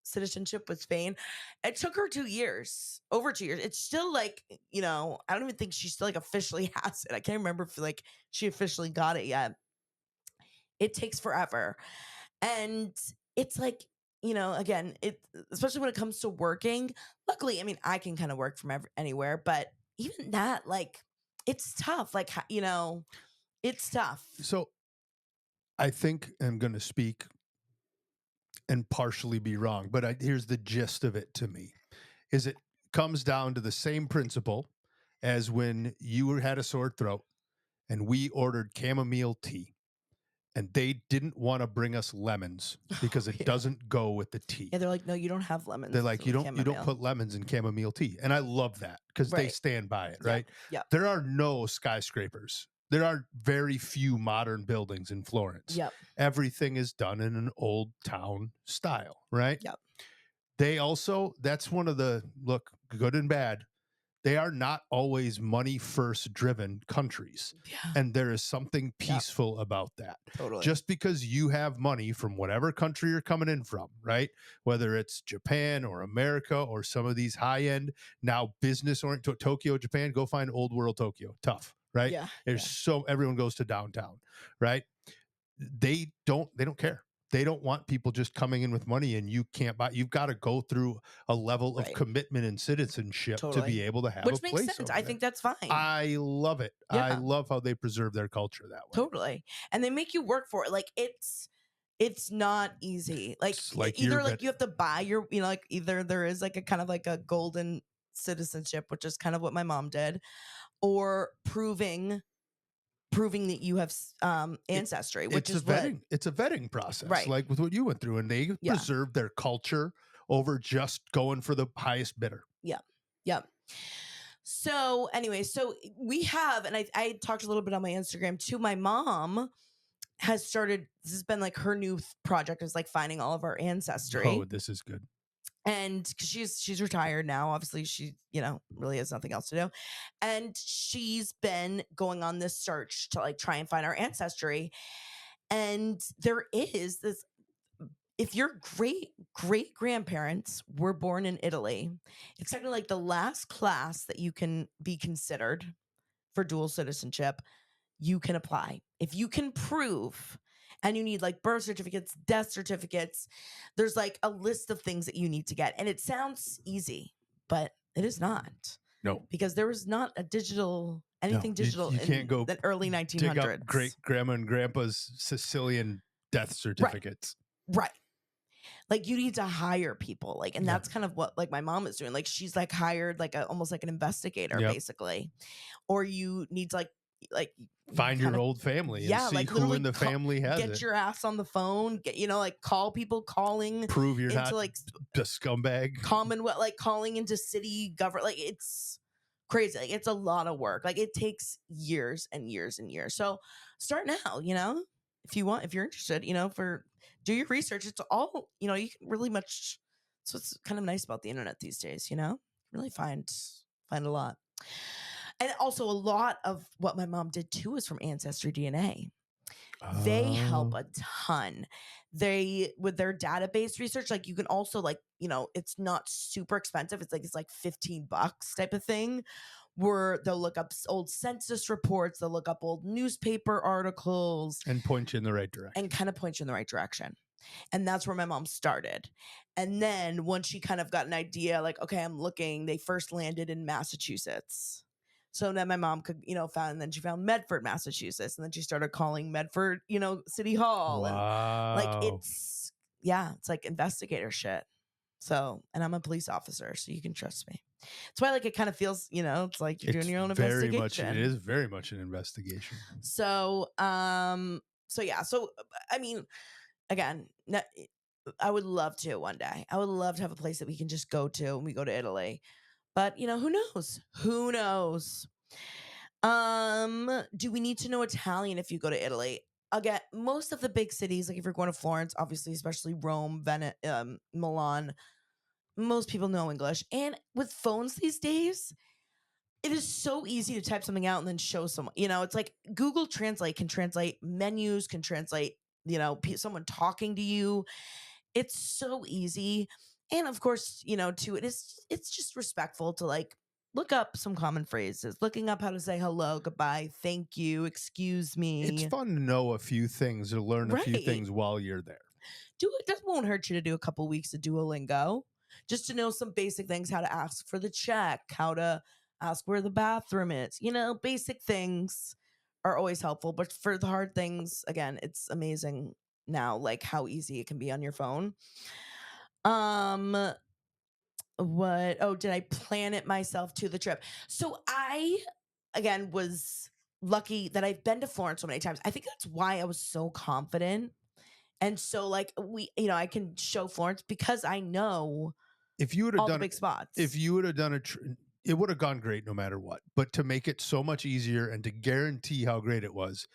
[SPEAKER 1] citizenship with Spain, it took her 2 years, over 2 years. It's still I don't even think she still officially has it. I can't remember if she officially got it yet. It takes forever. And it's like, again, especially when it comes to working, luckily, I mean, I can kind of work from anywhere, but even that, it's tough. It's tough.
[SPEAKER 2] So I think I'm going to speak and partially be wrong, but here's the gist of it to me: is it comes down to the same principle as when you had a sore throat and we ordered chamomile tea, and they didn't want to bring us lemons because it
[SPEAKER 1] Yeah.
[SPEAKER 2] doesn't go with the tea.
[SPEAKER 1] Yeah, they're like, no, you don't have lemons.
[SPEAKER 2] They're like, you
[SPEAKER 1] with
[SPEAKER 2] don't
[SPEAKER 1] chamomile."
[SPEAKER 2] put lemons in chamomile tea. And I love that because they
[SPEAKER 1] Right.
[SPEAKER 2] stand by it,
[SPEAKER 1] Yeah.
[SPEAKER 2] right?
[SPEAKER 1] Yep.
[SPEAKER 2] There are no skyscrapers. There are very few modern buildings in Florence.
[SPEAKER 1] Yep.
[SPEAKER 2] Everything is done in an old town style, right?
[SPEAKER 1] Yep.
[SPEAKER 2] They also, that's one of the, look, good and bad. they are not always money first driven countries.
[SPEAKER 1] Yeah.
[SPEAKER 2] And there is something
[SPEAKER 1] Yeah.
[SPEAKER 2] peaceful about that.
[SPEAKER 1] Totally.
[SPEAKER 2] Just because you have money from whatever country you're coming in from, right? Whether it's Japan or America or some of these high end now business oriented Tokyo, Japan, go find old world Tokyo. Tough, right?
[SPEAKER 1] Yeah.
[SPEAKER 2] There's
[SPEAKER 1] Yeah.
[SPEAKER 2] so everyone goes to downtown, right? They don't care. They don't want people just coming in with money and you can't buy. You've got to go through a level of
[SPEAKER 1] Right.
[SPEAKER 2] commitment and citizenship to be
[SPEAKER 1] Totally.
[SPEAKER 2] able to have a
[SPEAKER 1] Which makes
[SPEAKER 2] place
[SPEAKER 1] sense.
[SPEAKER 2] over
[SPEAKER 1] I
[SPEAKER 2] there.
[SPEAKER 1] think that's fine.
[SPEAKER 2] I love it. I
[SPEAKER 1] Yeah.
[SPEAKER 2] love how they preserve their culture that way.
[SPEAKER 1] Totally. And they make you work for it. Like it's not easy. Like
[SPEAKER 2] It's like you're
[SPEAKER 1] either like
[SPEAKER 2] vet-
[SPEAKER 1] you have to buy your, like either there is like a kind of like a golden citizenship, which is kind of what my mom did, or proving that you have
[SPEAKER 2] it,
[SPEAKER 1] ancestry, which
[SPEAKER 2] it's a
[SPEAKER 1] is what.
[SPEAKER 2] vetting process,
[SPEAKER 1] Right.
[SPEAKER 2] like with what you went through, and they
[SPEAKER 1] Yeah.
[SPEAKER 2] preserve their culture over just going for the highest bidder.
[SPEAKER 1] Yeah. Yeah. So anyway, so we have, and I talked a little bit on my Instagram too. My mom has started. This has been like her new project is like finding all of our
[SPEAKER 2] Oh,
[SPEAKER 1] ancestry,
[SPEAKER 2] this is good.
[SPEAKER 1] and because she's retired now, obviously she really has nothing else to do, and she's been going on this search to like try and find our ancestry, and there is this. If your great grandparents were born in Italy, it's kind of like the last class that you can be considered for dual citizenship. You can apply. If you can prove, and you need like birth certificates, death certificates, there's like a list of things that you need to get. And it sounds easy, but it is not,
[SPEAKER 2] No,
[SPEAKER 1] because there was not anything
[SPEAKER 2] no,
[SPEAKER 1] digital
[SPEAKER 2] you can't
[SPEAKER 1] in
[SPEAKER 2] go
[SPEAKER 1] the early
[SPEAKER 2] dig up
[SPEAKER 1] 1900s.
[SPEAKER 2] great grandma and grandpa's Sicilian death
[SPEAKER 1] Right.
[SPEAKER 2] certificates.
[SPEAKER 1] Right. Like you need to hire people, like, and
[SPEAKER 2] Yep.
[SPEAKER 1] that's kind of what like my mom is doing. Like she's like hired like almost like an investigator
[SPEAKER 2] Yep.
[SPEAKER 1] basically, or you need to like you
[SPEAKER 2] Find
[SPEAKER 1] kind
[SPEAKER 2] your
[SPEAKER 1] of,
[SPEAKER 2] old family and
[SPEAKER 1] yeah,
[SPEAKER 2] see
[SPEAKER 1] like
[SPEAKER 2] who in
[SPEAKER 1] literally
[SPEAKER 2] the family has
[SPEAKER 1] get
[SPEAKER 2] it.
[SPEAKER 1] your ass on the phone, get like call people, calling
[SPEAKER 2] Prove you're
[SPEAKER 1] into
[SPEAKER 2] not
[SPEAKER 1] like
[SPEAKER 2] a scumbag.
[SPEAKER 1] Commonwealth, like calling into city government. Like it's crazy. Like it's a lot of work. Like it takes years and years and years. So start now, if you're interested, for do your research. It's all, you can really much. So it's kind of nice about the internet these days, really find a lot. And also a lot of what my mom did too is from Ancestry DNA. They help
[SPEAKER 2] Oh,
[SPEAKER 1] a ton. They with their database research, like you can also like, it's not super expensive. It's like $15 type of thing, where they'll look up old census reports, they'll look up old newspaper articles
[SPEAKER 2] and point you in the right direction.
[SPEAKER 1] and kind of point you in the right direction. And that's where my mom started. And then once she kind of got an idea, like, okay, I'm looking, they first landed in Massachusetts. So then my mom could, and then she found Medford, Massachusetts. And then she started calling Medford, City Hall. And like,
[SPEAKER 2] Wow.
[SPEAKER 1] it's like investigator shit. So, and I'm a police officer, so you can trust me. That's why, like, it kind of feels, it's like you're doing your own
[SPEAKER 2] It
[SPEAKER 1] investigation.
[SPEAKER 2] is very much an investigation.
[SPEAKER 1] So, yeah. So, I mean, again, I would love to one day. I would love to have a place that we can just go to when we go to Italy. But who knows? Who knows? Do we need to know Italian if you go to Italy? Again, most of the big cities, like if you're going to Florence, obviously, especially Rome, Venice, Milan, most people know English. And with phones these days, it is so easy to type something out and then show someone. It's like Google Translate can translate menus, can translate, someone talking to you. It's so easy. And of course, too, it's just respectful to like look up some common phrases, looking up how to say hello, goodbye, thank you, excuse
[SPEAKER 2] It's
[SPEAKER 1] me.
[SPEAKER 2] fun to know a few things or learn a few
[SPEAKER 1] Right.
[SPEAKER 2] things while you're there.
[SPEAKER 1] That won't hurt you to do a couple weeks of Duolingo, just to know some basic things, how to ask for the check, how to ask where the bathroom is. Basic things are always helpful, but for the hard things, again, it's amazing now, like how easy it can be on your phone. Did I plan it myself to the trip? So I, again, was lucky that I've been to Florence so many times. I think that's why I was so confident. And so, like, I can show Florence because I know
[SPEAKER 2] If you would have
[SPEAKER 1] all the
[SPEAKER 2] done
[SPEAKER 1] big spots.
[SPEAKER 2] if you would have done it would have gone great no matter what. But to make it so much easier and to guarantee how great it was,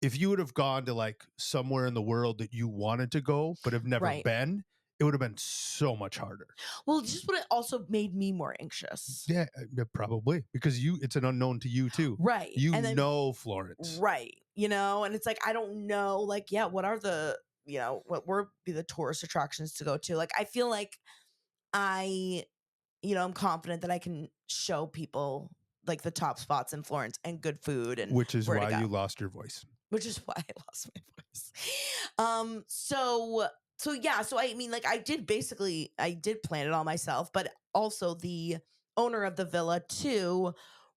[SPEAKER 2] if you would have gone to like somewhere in the world that you wanted to go but have never
[SPEAKER 1] Right.
[SPEAKER 2] been, it would have been so much harder.
[SPEAKER 1] Well, just would have also made me more anxious.
[SPEAKER 2] Yeah, probably because it's an unknown to you too.
[SPEAKER 1] Right.
[SPEAKER 2] You
[SPEAKER 1] And then
[SPEAKER 2] know Florence.
[SPEAKER 1] right, and it's like I don't know, like, yeah, what are the, what would be the tourist attractions to go to? Like, I feel like I, I'm confident that I can show people like the top spots in Florence and good food and
[SPEAKER 2] Which is
[SPEAKER 1] where to
[SPEAKER 2] why
[SPEAKER 1] go.
[SPEAKER 2] you lost your voice.
[SPEAKER 1] Which is why I lost my voice. So yeah, so I mean, like, I did plan it all myself, but also the owner of the villa too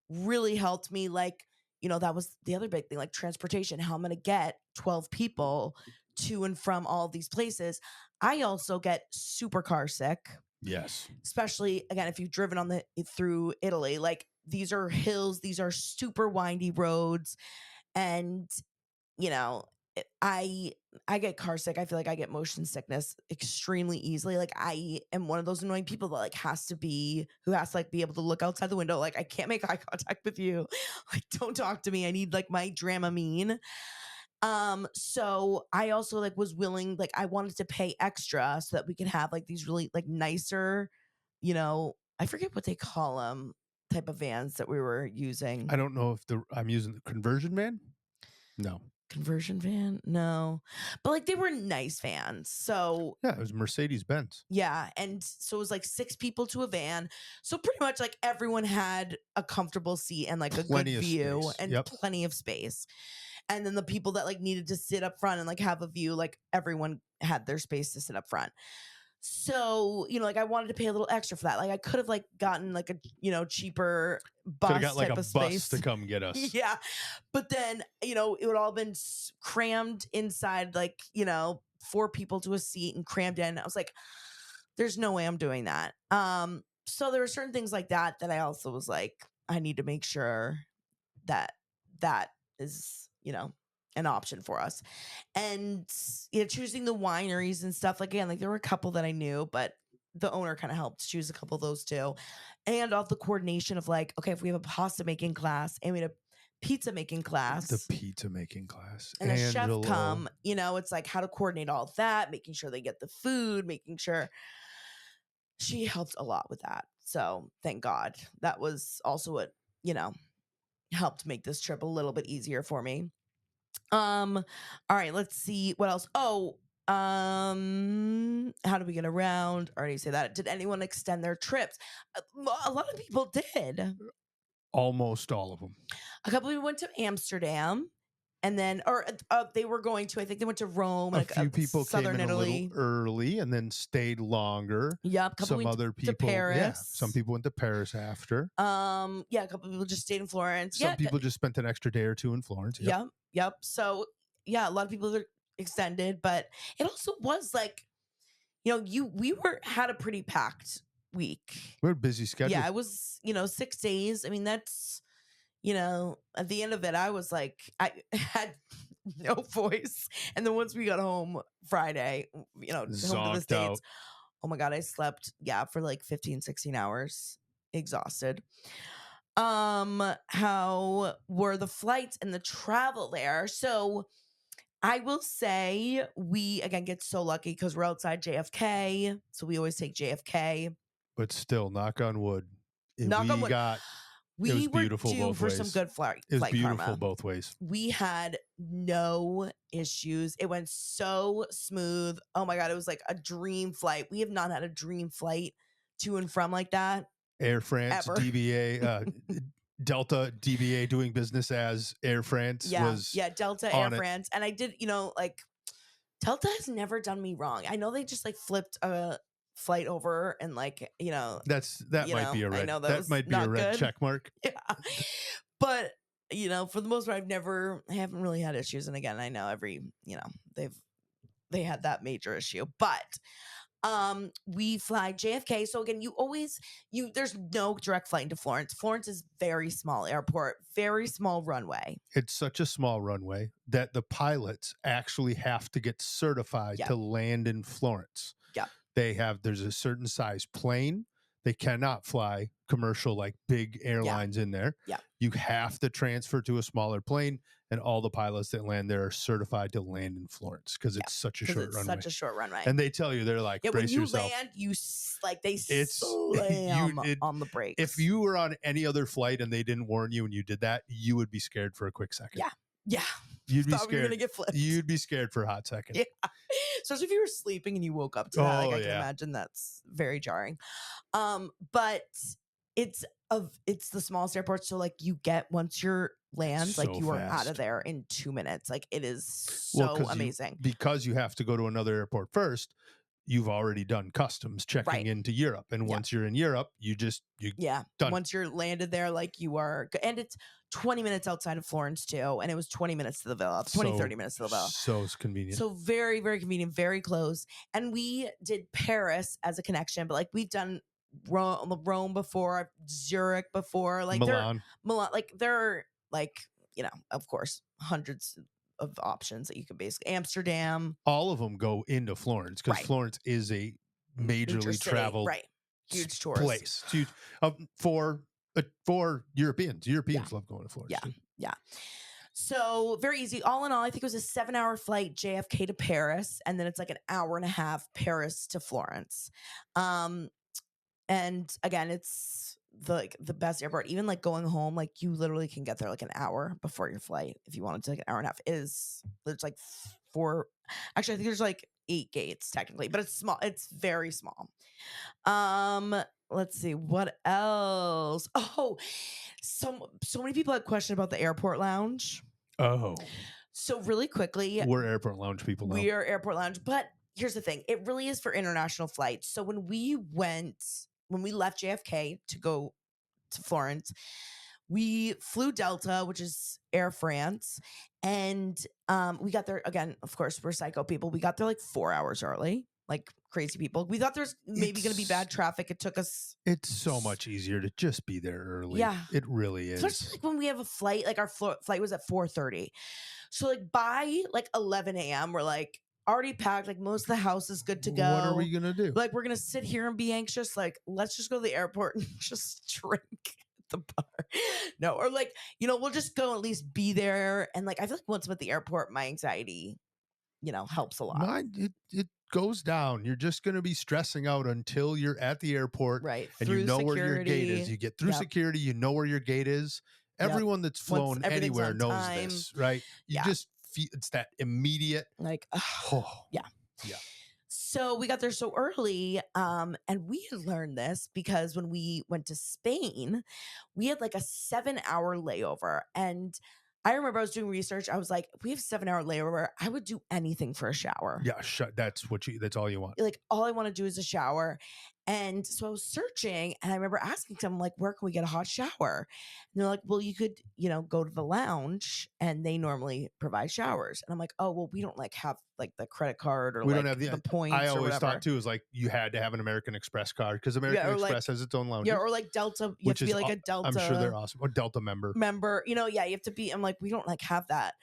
[SPEAKER 1] really helped me. Like, that was the other big thing, like transportation, how I'm gonna get 12 people to and from all these places. I also get super car sick,
[SPEAKER 2] Yes.
[SPEAKER 1] especially again if you've driven through Italy. Like, these are hills, these are super windy roads, and you know, I get car sick. I feel like I get motion sickness extremely easily. Like, I am one of those annoying people that who has to like be able to look outside the window. Like, I can't make eye contact with you. Like, don't talk to me. I need like my Dramamine. So I also like was willing, like I wanted to pay extra so that we could have like these really like nicer, I forget what they call them, type of vans that we were using.
[SPEAKER 2] I don't know if I'm using the conversion van. No.
[SPEAKER 1] Conversion van? No. But like they were nice vans. So
[SPEAKER 2] Yeah, it was Mercedes-Benz.
[SPEAKER 1] yeah. And so it was like 6 people to a van. So pretty much like everyone had a comfortable seat and like
[SPEAKER 2] Plenty
[SPEAKER 1] a good
[SPEAKER 2] of
[SPEAKER 1] view
[SPEAKER 2] space.
[SPEAKER 1] and
[SPEAKER 2] Yep.
[SPEAKER 1] plenty of space. And then the people that like needed to sit up front and like have a view, like everyone had their space to sit up front. So, like I wanted to pay a little extra for that. Like I could have like gotten like a, cheaper
[SPEAKER 2] Could have
[SPEAKER 1] bus
[SPEAKER 2] got like
[SPEAKER 1] type
[SPEAKER 2] a
[SPEAKER 1] of
[SPEAKER 2] bus
[SPEAKER 1] space
[SPEAKER 2] to come get us.
[SPEAKER 1] Yeah. But then, it would all been crammed inside, like, 4 people to a seat and crammed in. I was like, there's no way I'm doing that. So there were certain things like that I also was like, I need to make sure that that is, an option for us. And choosing the wineries and stuff, like, again, like there were a couple that I knew, but the owner kind of helped choose a couple of those too. And all the coordination of like, okay, if we have a pasta making class and we have a pizza making class,
[SPEAKER 2] The pizza making class.
[SPEAKER 1] and a chef
[SPEAKER 2] Angelo.
[SPEAKER 1] come, it's like how to coordinate all of that, making sure they get the food, making sure. She helped a lot with that. So thank God. That was also what, helped make this trip a little bit easier for me. All right, let's see what else. Oh, how do we get around? I already say that. Did anyone extend their trips? A lot of people did.
[SPEAKER 2] Almost all of them.
[SPEAKER 1] A couple people went to Amsterdam, and then, or they were going to. I think they went to Rome.
[SPEAKER 2] A
[SPEAKER 1] And
[SPEAKER 2] few people came
[SPEAKER 1] southern
[SPEAKER 2] in
[SPEAKER 1] Italy.
[SPEAKER 2] a little early and then stayed longer.
[SPEAKER 1] Yep. A couple
[SPEAKER 2] Some
[SPEAKER 1] went
[SPEAKER 2] other people,
[SPEAKER 1] to Paris.
[SPEAKER 2] yeah. Some people went to Paris after.
[SPEAKER 1] Yeah. A couple people just stayed in Florence.
[SPEAKER 2] Some people just spent an extra day or two in Florence.
[SPEAKER 1] Yep. Yep. So yeah, a lot of people are extended, but it also was like, we had a pretty packed week.
[SPEAKER 2] We're a busy schedule.
[SPEAKER 1] Yeah, it was, 6 days. I mean, that's, at the end of it, I was like, I had no voice. And then once we got home Friday, home to the States,
[SPEAKER 2] out.
[SPEAKER 1] Oh my God, I slept, for like 15, 16 hours, exhausted. How were the flights and the travel there? So I will say we again get so lucky because we're outside JFK. So we always take JFK.
[SPEAKER 2] But still, knock on wood.
[SPEAKER 1] Knock on wood.
[SPEAKER 2] It was
[SPEAKER 1] were
[SPEAKER 2] beautiful
[SPEAKER 1] due
[SPEAKER 2] both
[SPEAKER 1] for
[SPEAKER 2] ways.
[SPEAKER 1] some good flight
[SPEAKER 2] It was beautiful
[SPEAKER 1] karma.
[SPEAKER 2] both ways.
[SPEAKER 1] We had no issues. It went so smooth. Oh my God, it was like a dream flight. We have not had a dream flight to and from like that.
[SPEAKER 2] Air France,
[SPEAKER 1] ever.
[SPEAKER 2] DBA, Delta, DBA doing business as Air France was.
[SPEAKER 1] Yeah, Delta, Air France. And I did, like Delta has never done me wrong. I know they just like flipped a flight over and like,
[SPEAKER 2] that might be a red. That might be a red check mark.
[SPEAKER 1] Yeah. But, for the most part, I haven't really had issues. And again, I know they had that major issue, but we fly JFK. So again, there's no direct flight into Florence. Florence is very small airport, very small runway.
[SPEAKER 2] It's such a small runway that the pilots actually have to get certified to land in Florence.
[SPEAKER 1] Yeah.
[SPEAKER 2] There's a certain size plane. They cannot fly commercial, like big airlines in there.
[SPEAKER 1] Yeah.
[SPEAKER 2] You have to transfer to a smaller plane. and all the pilots that land there are certified to land in Florence because
[SPEAKER 1] Yeah,
[SPEAKER 2] it's such a
[SPEAKER 1] because
[SPEAKER 2] short
[SPEAKER 1] it's
[SPEAKER 2] runway.
[SPEAKER 1] such a short runway.
[SPEAKER 2] And they tell you, they're like,
[SPEAKER 1] Yeah, when
[SPEAKER 2] brace
[SPEAKER 1] you
[SPEAKER 2] yourself.
[SPEAKER 1] land, like they
[SPEAKER 2] It's
[SPEAKER 1] slam on the brakes.
[SPEAKER 2] if you were on any other flight and they didn't warn you and you did that, you would be scared for a quick second.
[SPEAKER 1] Yeah,
[SPEAKER 2] You'd be
[SPEAKER 1] thought we were
[SPEAKER 2] scared.
[SPEAKER 1] gonna get flipped.
[SPEAKER 2] You'd be scared for a hot second.
[SPEAKER 1] Yeah, especially if you were sleeping and you woke up to that. Like
[SPEAKER 2] Oh,
[SPEAKER 1] I can
[SPEAKER 2] yeah.
[SPEAKER 1] imagine that's very jarring. But it's the smallest airport, so like you get once you're land, like
[SPEAKER 2] So
[SPEAKER 1] you are out
[SPEAKER 2] fast.
[SPEAKER 1] of there in 2 minutes. Like it is
[SPEAKER 2] Well,
[SPEAKER 1] so amazing.
[SPEAKER 2] because you have to go to another airport first, you've already done customs checking
[SPEAKER 1] Right.
[SPEAKER 2] into Europe. And
[SPEAKER 1] Yeah.
[SPEAKER 2] once you're in Europe, you
[SPEAKER 1] Yeah.
[SPEAKER 2] done.
[SPEAKER 1] Once you're landed there, like you are, and it's 20 minutes outside of Florence too. And it was 20 minutes to the villa, 30 minutes to the villa.
[SPEAKER 2] So convenient.
[SPEAKER 1] So very, very convenient, very close. And we did Paris as a connection, but like we've done Rome before, Zurich before, like
[SPEAKER 2] Milan.
[SPEAKER 1] like there are like, of course, hundreds of options that you can basically Amsterdam.
[SPEAKER 2] All of them go into Florence because
[SPEAKER 1] Right.
[SPEAKER 2] Florence is a majorly traveled
[SPEAKER 1] right. Huge tourist
[SPEAKER 2] place. It's huge for Europeans. Europeans love going to Florence.
[SPEAKER 1] Yeah.
[SPEAKER 2] Too.
[SPEAKER 1] Yeah. So very easy. All in all, I think it was a 7-hour flight, JFK to Paris, and then it's like an hour and a half Paris to Florence. And again, it's the best airport. Even like going home, like you literally can get there like an hour before your flight if you wanted to. Like an hour and a half there's like 4. Actually, I think there's like 8 gates technically, but it's small. It's very small. Let's see what else. Oh, so many people had questions about the airport lounge.
[SPEAKER 2] Oh,
[SPEAKER 1] so really quickly,
[SPEAKER 2] we're airport lounge people now.
[SPEAKER 1] We are airport lounge, but here's the thing: it really is for international flights. So when we left JFK to go to Florence, we flew Delta, which is Air France, and we got there again. Of course, we're psycho people. We got there like 4 hours early. Like crazy people. We thought there's maybe going to be bad traffic. It took us.
[SPEAKER 2] It's so much easier to just be there early.
[SPEAKER 1] Yeah.
[SPEAKER 2] It really is.
[SPEAKER 1] Especially like when we have a flight, like our flight was at 4:30. So like by like 11 a.m., we're like already packed. Like most of the house is good to go.
[SPEAKER 2] What are we going to do?
[SPEAKER 1] Like we're going to sit here and be anxious. Like let's just go to the airport and just drink at the bar. No, or like, we'll just go at least be there. And like, I feel like once I'm at the airport, my anxiety, helps a lot.
[SPEAKER 2] Mine, it goes down. You're just going to be stressing out until you're at the airport,
[SPEAKER 1] right?
[SPEAKER 2] And you know where your gate is. You get through security, you know where your gate is. Everyone that's flown anywhere knows this, right? You just feel it's that immediate,
[SPEAKER 1] like,
[SPEAKER 2] yeah.
[SPEAKER 1] So we got there so early, and we had learned this because when we went to Spain, we had like a 7-hour layover, and I remember I was doing research. I was like, if we have 7-hour layover, I would do anything for a shower.
[SPEAKER 2] Yeah, that's all you want.
[SPEAKER 1] Like all I want to do is a shower. And so I was searching and I remember asking them like, where can we get a hot shower? And they're like, well, you could, go to the lounge and they normally provide showers. And I'm like, oh, well, we don't like have like the credit card or
[SPEAKER 2] we
[SPEAKER 1] like
[SPEAKER 2] don't have
[SPEAKER 1] the points.
[SPEAKER 2] I
[SPEAKER 1] or
[SPEAKER 2] always
[SPEAKER 1] whatever.
[SPEAKER 2] thought too is like you had to have an American Express card because American Express has its own lounge.
[SPEAKER 1] Yeah, or like Delta, you have to be like a Delta.
[SPEAKER 2] I'm sure they're awesome. Or Delta member.
[SPEAKER 1] You have to be. I'm like, we don't like have that.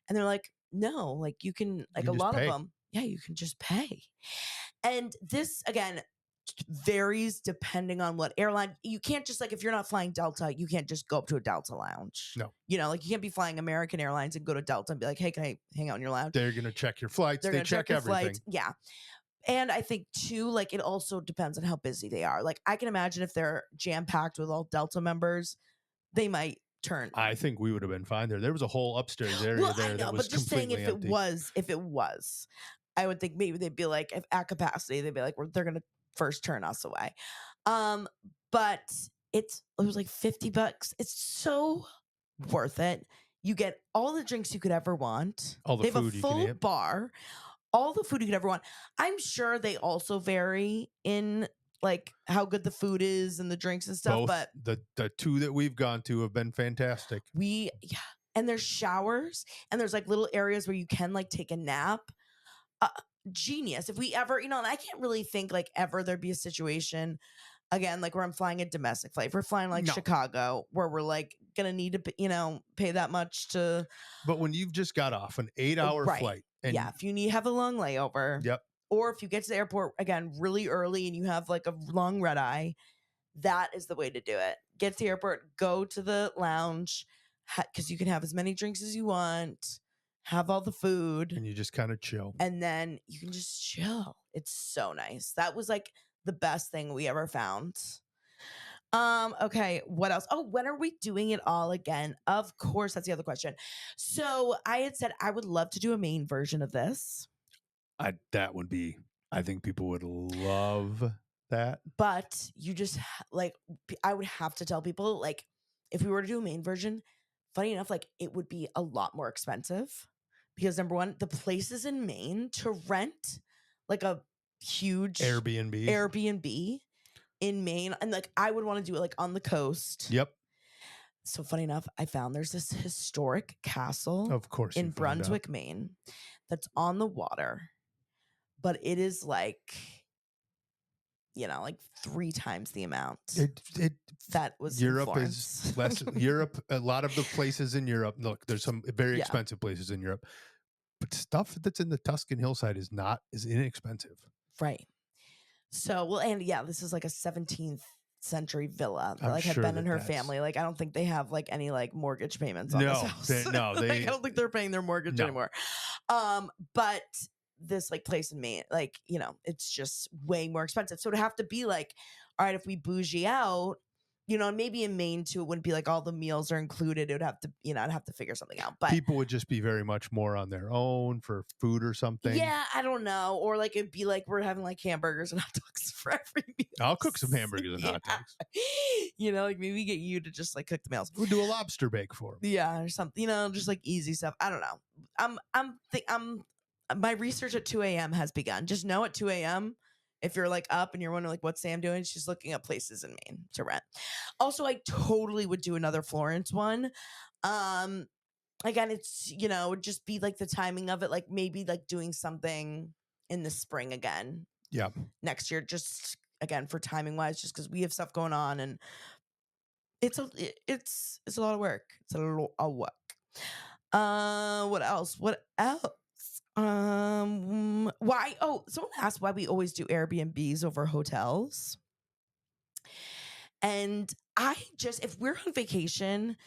[SPEAKER 1] And they're like, no, like you can like a lot of them. Yeah, you can just pay. And this again varies depending on what airline. You can't just like if you're not flying Delta, you can't just go up to a Delta lounge.
[SPEAKER 2] No.
[SPEAKER 1] Like you can't be flying American Airlines and go to Delta and be like, hey, can I hang out in your lounge?
[SPEAKER 2] They're gonna check your flights. They check everything. Flights.
[SPEAKER 1] Yeah. And I think too, like it also depends on how busy they are. Like I can imagine if they're jam-packed with all Delta members, they might turn.
[SPEAKER 2] I think we would have been fine there. There was a whole upstairs area there that was completely empty.
[SPEAKER 1] If it was, I would think maybe they'd be like, if at capacity, they'd be like, they're gonna first turn us away. But it was like $50. It's so worth it. You get all the drinks you could ever want.
[SPEAKER 2] All the
[SPEAKER 1] they
[SPEAKER 2] food
[SPEAKER 1] have a full
[SPEAKER 2] you can eat.
[SPEAKER 1] bar. All the food you could ever want. I'm sure they also vary in like how good the food is and the drinks and stuff.
[SPEAKER 2] Both, but the two that we've gone to have been fantastic.
[SPEAKER 1] And there's showers and there's like little areas where you can like take a nap. Genius. If we ever, and I can't really think like ever there'd be a situation again, like where I'm flying a domestic flight. If we're flying like Chicago, where we're like gonna need to, pay that much to.
[SPEAKER 2] But when you've just got off an 8-hour flight, and
[SPEAKER 1] if you have a long layover,
[SPEAKER 2] yep,
[SPEAKER 1] or if you get to the airport again really early and you have like a long red eye, that is the way to do it. Get to the airport, go to the lounge, because you can have as many drinks as you want, have all the food,
[SPEAKER 2] And you just kind of chill.
[SPEAKER 1] and then you can just chill. It's so nice. That was like the best thing we ever found. Okay, what else? Oh, when are we doing it all again? Of course, that's the other question. So I had said I would love to do a main version of this,
[SPEAKER 2] That would be, I think people would love that.
[SPEAKER 1] but you just like I would have to tell people like if we were to do a main version, funny enough, like it would be a lot more expensive because number one, the places in Maine to rent like a huge Airbnb in Maine, and like I would want to do it like on the coast.
[SPEAKER 2] Yep.
[SPEAKER 1] So funny enough, I found there's this historic castle
[SPEAKER 2] Of course.
[SPEAKER 1] in Brunswick, Maine, that's on the water, but it is like, like 3 times the amount that was
[SPEAKER 2] Europe
[SPEAKER 1] in Florence.
[SPEAKER 2] is less. Europe, a lot of the places in Europe. Look, there's some very expensive places in Europe, but stuff that's in the Tuscan hillside is inexpensive.
[SPEAKER 1] Right. So, well, and yeah, this is like a 17th century villa that
[SPEAKER 2] I'm
[SPEAKER 1] like had
[SPEAKER 2] sure
[SPEAKER 1] been in her
[SPEAKER 2] that's-
[SPEAKER 1] family. Like, I don't think they have like any like mortgage payments on this house.
[SPEAKER 2] They
[SPEAKER 1] like, I don't think they're paying their mortgage anymore. But this like place in Maine, like, it's just way more expensive. So to have to be like, all right, if we bougie out, and maybe in Maine too, it wouldn't be like all the meals are included. It would have to, I'd have to figure something out. But
[SPEAKER 2] people would just be very much more on their own for food or something.
[SPEAKER 1] Yeah, I don't know. Or like it'd be like we're having like hamburgers and hot dogs for every meal.
[SPEAKER 2] I'll cook some hamburgers and hot dogs.
[SPEAKER 1] Like maybe get you to just like cook the meals.
[SPEAKER 2] We'll do a lobster bake for them.
[SPEAKER 1] Yeah, or something. Just like easy stuff. I don't know. I'm my research at 2 a.m. has begun. Just know at 2 a.m. if you're like up and you're wondering like what's Sam doing, she's looking up places in Maine to rent. Also, I totally would do another Florence one. Again, it's would just be like the timing of it, like maybe like doing something in the spring again.
[SPEAKER 2] Yeah.
[SPEAKER 1] Next year, just again for timing wise, just because we have stuff going on and it's a lot of work. It's a lot of work. What else? Why? Oh, someone asked why we always do Airbnbs over hotels. And if we're on vacation,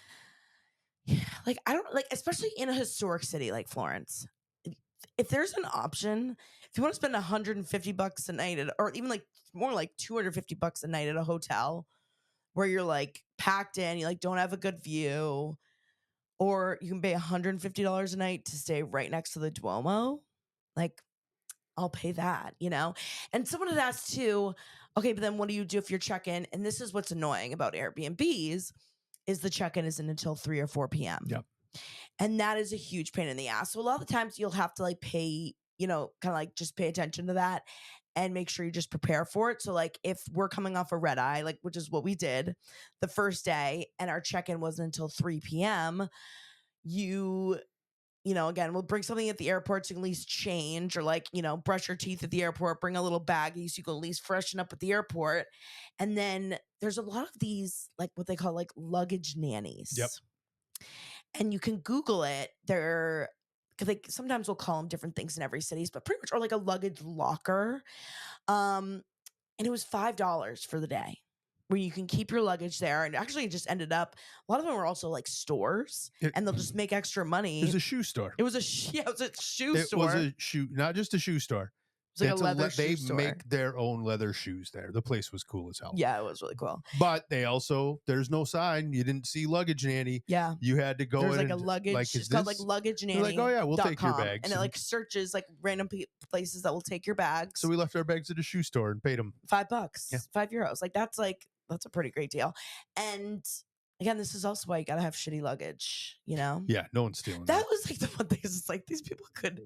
[SPEAKER 1] like I don't like, especially in a historic city like Florence, if there's an option, if you want to spend $150 a night or even like more like $250 a night at a hotel where you're like packed in, you like don't have a good view, or you can pay $150 a night to stay right next to the Duomo, like I'll pay that, And someone had asked too, okay, but then what do you do if you're check-in? And this is what's annoying about Airbnbs is the check-in isn't until 3 or 4 p.m.
[SPEAKER 2] Yep.
[SPEAKER 1] And that is a huge pain in the ass. So a lot of the times you'll have to like pay, kind of like just pay attention to that and make sure you just prepare for it. So like if we're coming off a red eye, like which is what we did the first day and our check-in wasn't until 3 p.m., again, we'll bring something at the airport so you can at least change or like, brush your teeth at the airport, bring a little baggie so you can at least freshen up at the airport. And then there's a lot of these, like what they call like luggage nannies.
[SPEAKER 2] Yep. And
[SPEAKER 1] you can Google it. They're, because they sometimes we'll call them different things in every city, but pretty much or like a luggage locker. And it was $5 for the day, where you can keep your luggage there. And actually it just ended up, a lot of them were also like stores and they'll just make extra money.
[SPEAKER 2] It was a shoe store.
[SPEAKER 1] It was a shoe store.
[SPEAKER 2] It was a shoe, not just a shoe store.
[SPEAKER 1] It's like a leather shoe store.
[SPEAKER 2] They make their own leather shoes there. The place was cool as hell.
[SPEAKER 1] Yeah, it was really cool.
[SPEAKER 2] But there's no sign. You didn't see luggage nanny.
[SPEAKER 1] Yeah.
[SPEAKER 2] You had to go
[SPEAKER 1] There's
[SPEAKER 2] in
[SPEAKER 1] like a luggage. Like, it's called like luggage nanny.
[SPEAKER 2] Like, oh yeah, we'll take your bags.
[SPEAKER 1] And it like searches like random places that will take your bags.
[SPEAKER 2] So we left our bags at a shoe store and paid them
[SPEAKER 1] $5, €5. Like that's a pretty great deal. And again, this is also why you gotta have shitty luggage, Yeah,
[SPEAKER 2] no one's stealing
[SPEAKER 1] that. Was like the one thing. It's like these people could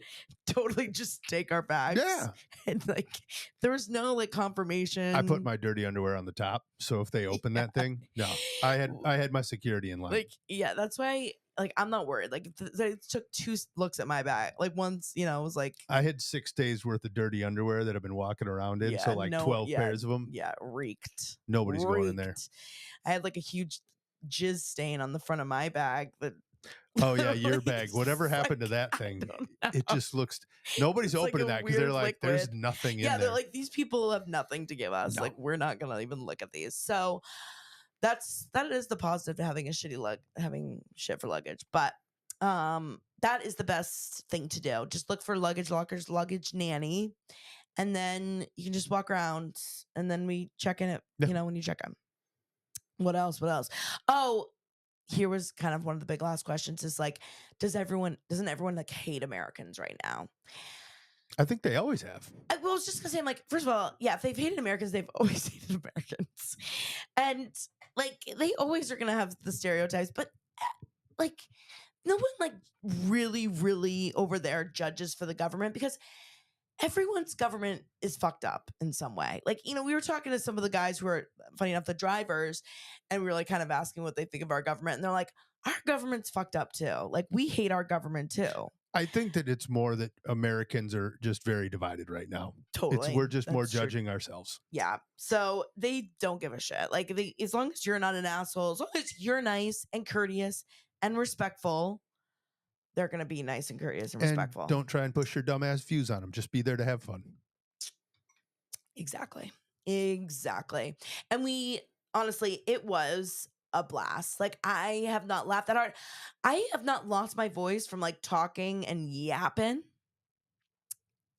[SPEAKER 1] totally just take our bags.
[SPEAKER 2] Yeah.
[SPEAKER 1] And like there was no like confirmation.
[SPEAKER 2] I put my dirty underwear on the top. So if they open that thing, no. I had my security in line.
[SPEAKER 1] Like, yeah, that's why like I'm not worried. Like they took 2 looks at my bag. Like once, it was like
[SPEAKER 2] I had 6 days worth of dirty underwear that I've been walking around in. So like 12 pairs of them.
[SPEAKER 1] Yeah, reeked.
[SPEAKER 2] Nobody's going in there.
[SPEAKER 1] I had like a huge jizz stain on the front of my bag that
[SPEAKER 2] oh yeah, your bag. Whatever happened to that thing? It just looks. Nobody's opening that because they're like, liquid. There's nothing in there.
[SPEAKER 1] Yeah, they're like, these people have nothing to give us. No. Like, we're not gonna even look at these. So that is the positive to having having shit for luggage. But that is the best thing to do. Just look for luggage lockers, luggage nanny, and then you can just walk around, and then we check in it,
[SPEAKER 2] Yeah.
[SPEAKER 1] when you check in. What else? What else? Oh, here was kind of one of the big last questions is like, doesn't everyone like hate Americans right now?
[SPEAKER 2] I think they always have.
[SPEAKER 1] I was just gonna say, I'm like, first of all, yeah, if they've hated Americans, they've always hated Americans. And like they always are gonna have the stereotypes, but like no one like really, really over there judges for the government because everyone's government is fucked up in some way. Like, we were talking to some of the guys who are funny enough, the drivers, and we were like kind of asking what they think of our government. And they're like, our government's fucked up too. Like, we hate our government too.
[SPEAKER 2] I think that it's more that Americans are just very divided right now.
[SPEAKER 1] Totally.
[SPEAKER 2] We're just more
[SPEAKER 1] That's true.
[SPEAKER 2] judging ourselves.
[SPEAKER 1] Yeah. So they don't give a shit. Like, as long as you're not an asshole, as long as you're nice and courteous and respectful, they're going to be nice and courteous and respectful.
[SPEAKER 2] Don't try and push your dumbass views on them. Just be there to have fun.
[SPEAKER 1] Exactly. And honestly, it was a blast. Like, I have not laughed that hard. I have not lost my voice from like talking and yapping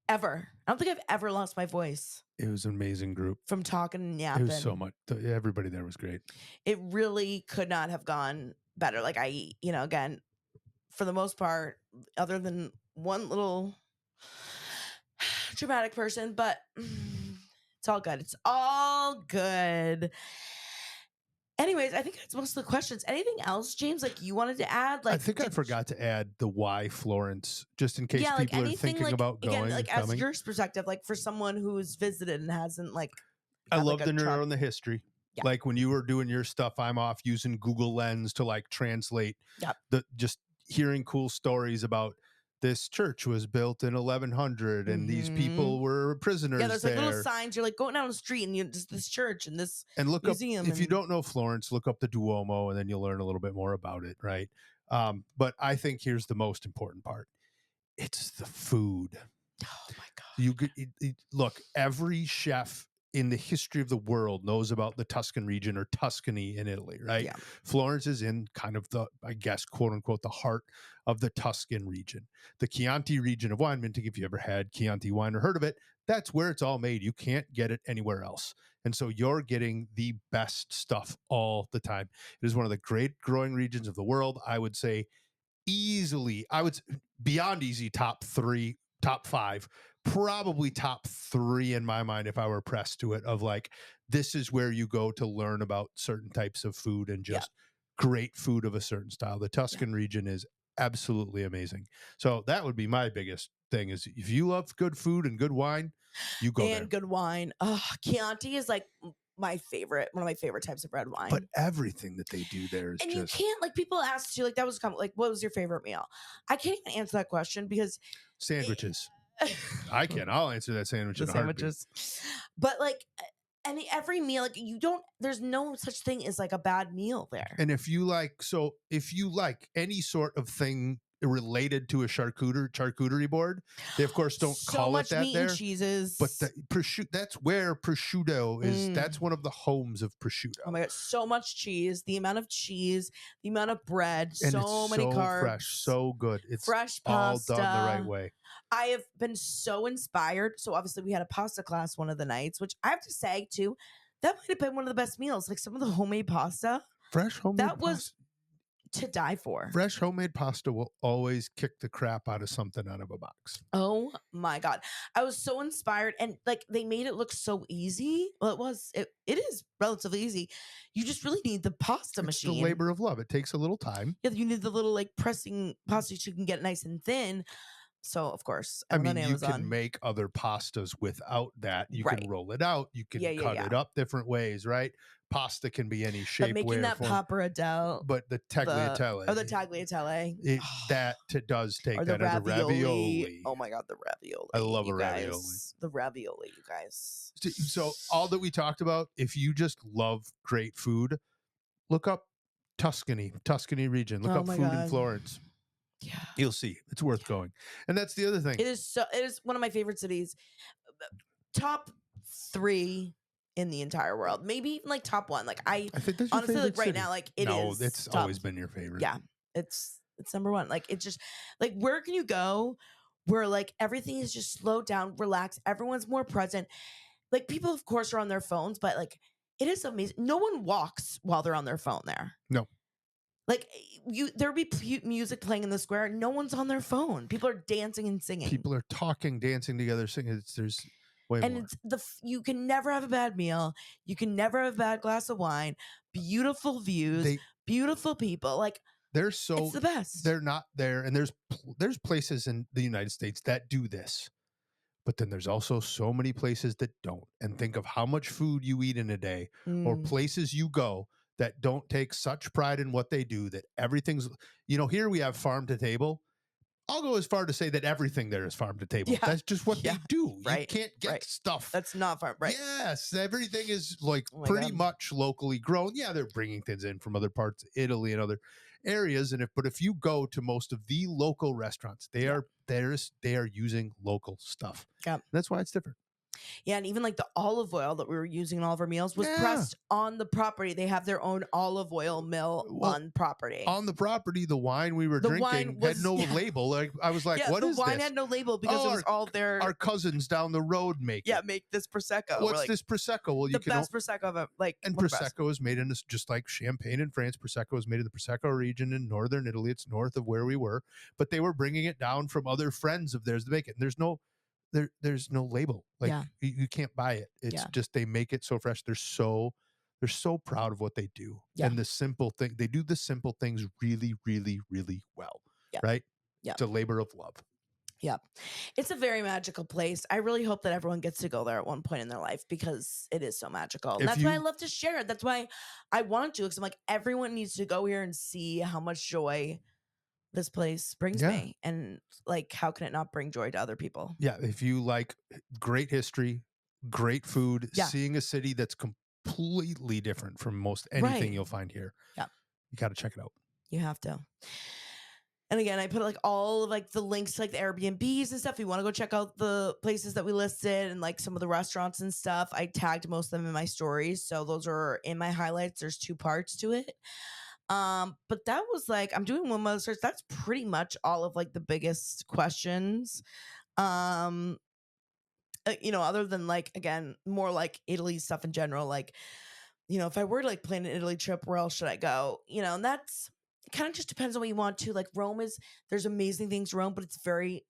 [SPEAKER 1] ever. I don't think I've ever lost my voice.
[SPEAKER 2] It was an amazing group.
[SPEAKER 1] From talking and yapping.
[SPEAKER 2] It was so much. Everybody there was great.
[SPEAKER 1] It really could not have gone better. Like, I, again, for the most part, other than one little dramatic person, but it's all good. It's all good. Anyways, I think that's most of the questions. Anything else, James, like you wanted to add? Like,
[SPEAKER 2] I think I forgot to add the why Florence, just in case people are thinking about going.
[SPEAKER 1] Again, like as your perspective, like for someone who's visited and hasn't like.
[SPEAKER 2] I love the nerd on the history. Yeah. Like when you were doing your stuff, I'm off using Google Lens to like translate. Just hearing cool stories about this church was built in 1100 and these people were prisoners.
[SPEAKER 1] Yeah, there's like little signs. You're like going down the street and just this church and this museum.
[SPEAKER 2] If you don't know Florence, look up the Duomo and then you'll learn a little bit more about it, right? But I think here's the most important part. It's the food.
[SPEAKER 1] Oh my God.
[SPEAKER 2] Look, every chef in the history of the world knows about the Tuscan region or Tuscany in Italy, right? Yeah. Florence is in kind of the, I guess, quote unquote, the heart of the Tuscan region. The Chianti region of wine, Mintig, if you ever had Chianti wine or heard of it, that's where it's all made. You can't get it anywhere else. And so you're getting the best stuff all the time. It is one of the great growing regions of the world. I would say easily, beyond easy, top 5, probably top 3 in my mind if I were pressed to it, of like, this is where you go to learn about certain types of food and just great food of a certain style. The Tuscan region is absolutely amazing. So that would be my biggest thing, is if you love good food and good wine, you go there.
[SPEAKER 1] And good wine. Chianti is like one of my favorite types of red wine.
[SPEAKER 2] But everything that they do there is
[SPEAKER 1] and
[SPEAKER 2] just...
[SPEAKER 1] you can't, like, people ask you, like, that was like, what was your favorite meal? I can't even answer that question because
[SPEAKER 2] sandwiches. I'll answer that sandwich.
[SPEAKER 1] The sandwiches. But like, every meal, like, there's no such thing as like a bad meal there.
[SPEAKER 2] And if you like any sort of thing related to a charcuterie board, they of course don't call it that
[SPEAKER 1] meat
[SPEAKER 2] there.
[SPEAKER 1] And cheeses,
[SPEAKER 2] but that's where prosciutto is. That's one of the homes of prosciutto.
[SPEAKER 1] Oh my God, so much cheese, the amount of bread,
[SPEAKER 2] and
[SPEAKER 1] so many carbs,
[SPEAKER 2] fresh, so good. It's
[SPEAKER 1] fresh
[SPEAKER 2] pasta, all done the right way.
[SPEAKER 1] I have been so inspired. So obviously we had a pasta class one of the nights, which I have to say too, that might have been one of the best meals. Like some of the homemade pasta,
[SPEAKER 2] fresh homemade pasta
[SPEAKER 1] was to die for.
[SPEAKER 2] Fresh homemade pasta will always kick the crap out of something out of a box.
[SPEAKER 1] Oh my God. I was so inspired, and like they made it look so easy. Well, it is relatively easy. You just really need the pasta machine.
[SPEAKER 2] It's the labor of love. It takes a little time.
[SPEAKER 1] Yeah, you need the little like pressing pasta so you can get it nice and thin. So of course,
[SPEAKER 2] you can make other pastas without that. You can roll it out. You can cut it up different ways, right? Pasta can be any shape,
[SPEAKER 1] but making that pappardelle,
[SPEAKER 2] but the tagliatelle, that does take
[SPEAKER 1] or
[SPEAKER 2] that as a ravioli.
[SPEAKER 1] Oh my God, the ravioli!
[SPEAKER 2] I love a ravioli.
[SPEAKER 1] The ravioli, you guys.
[SPEAKER 2] So all that we talked about, if you just love great food, look up Tuscany region. Look up food in Florence.
[SPEAKER 1] Yeah,
[SPEAKER 2] you'll see it's worth going. And that's the other thing.
[SPEAKER 1] It is one of my favorite cities. Top 3 in the entire world. Maybe even like top one. Like I
[SPEAKER 2] think that's your
[SPEAKER 1] honestly, like
[SPEAKER 2] favorite
[SPEAKER 1] right
[SPEAKER 2] city.
[SPEAKER 1] now, like it
[SPEAKER 2] No,
[SPEAKER 1] is
[SPEAKER 2] it's
[SPEAKER 1] top.
[SPEAKER 2] always been your favorite.
[SPEAKER 1] Yeah, it's number one. Like it's just like where can you go where like everything is just slowed down, relaxed, everyone's more present. Like people, of course, are on their phones, but like it is amazing. No one walks while they're on their phone there.
[SPEAKER 2] No.
[SPEAKER 1] Like there'll be music playing in the square. No one's on their phone. People are dancing and singing.
[SPEAKER 2] People are talking, dancing together, singing. There's way
[SPEAKER 1] and
[SPEAKER 2] more.
[SPEAKER 1] it's you can never have a bad meal. You can never have a bad glass of wine. Beautiful views, beautiful people. Like
[SPEAKER 2] they're so
[SPEAKER 1] it's the best.
[SPEAKER 2] They're not there, and there's places in the United States that do this, but then there's also so many places that don't. And think of how much food you eat in a day, or places you go that don't take such pride in what they do, that everything's, here we have farm to table. I'll go as far to say that everything there is farm to table.
[SPEAKER 1] Yeah.
[SPEAKER 2] That's just what they do.
[SPEAKER 1] Right.
[SPEAKER 2] You can't get stuff.
[SPEAKER 1] That's not farm. Right.
[SPEAKER 2] Yes. Everything is like pretty
[SPEAKER 1] God.
[SPEAKER 2] much locally grown. Yeah. They're bringing things in from other parts of Italy and other areas. But if you go to most of the local restaurants, they are using local stuff.
[SPEAKER 1] Yeah.
[SPEAKER 2] That's why it's different.
[SPEAKER 1] Yeah, and even like the olive oil that we were using in all of our meals was pressed on the property. They have their own olive oil mill on property.
[SPEAKER 2] On the property, the wine we were drinking had no label. Like I was like, "What is this?"
[SPEAKER 1] The wine had no label because it was all their
[SPEAKER 2] our cousins down the road make.
[SPEAKER 1] Yeah, make this prosecco.
[SPEAKER 2] What's this prosecco? Well,
[SPEAKER 1] the best prosecco of
[SPEAKER 2] and prosecco is made in this, just like champagne in France. Prosecco is made in the Prosecco region in northern Italy. It's north of where we were, but they were bringing it down from other friends of theirs to make it. And there's no label. Like you can't buy it. It's just they make it so fresh. They're so proud of what they do. And the simple thing, they do the simple things really, really, really well. Right? It's a labor of love.
[SPEAKER 1] Yeah. It's a very magical place. I really hope that everyone gets to go there at one point in their life because it is so magical. And that's why I love to share it. That's why I want to, because I'm like, everyone needs to go here and see how much joy this place brings me, and like how can it not bring joy to other people?
[SPEAKER 2] If you like great history, great food, seeing a city that's completely different from most anything you'll find here, you got to check it out.
[SPEAKER 1] You have to. And again, I put like all of like the links to like the Airbnbs and stuff. If you want to go check out the places that we listed and like some of the restaurants and stuff, I tagged most of them in my stories, so those are in my highlights. There's 2 parts to it. But that was like, I'm doing one more search. That's pretty much all of like the biggest questions. Other than like, again, more like Italy stuff in general. Like, if I were to like plan an Italy trip, where else should I go? And that's kind of just depends on what you want to. Like Rome there's amazing things in Rome, but it's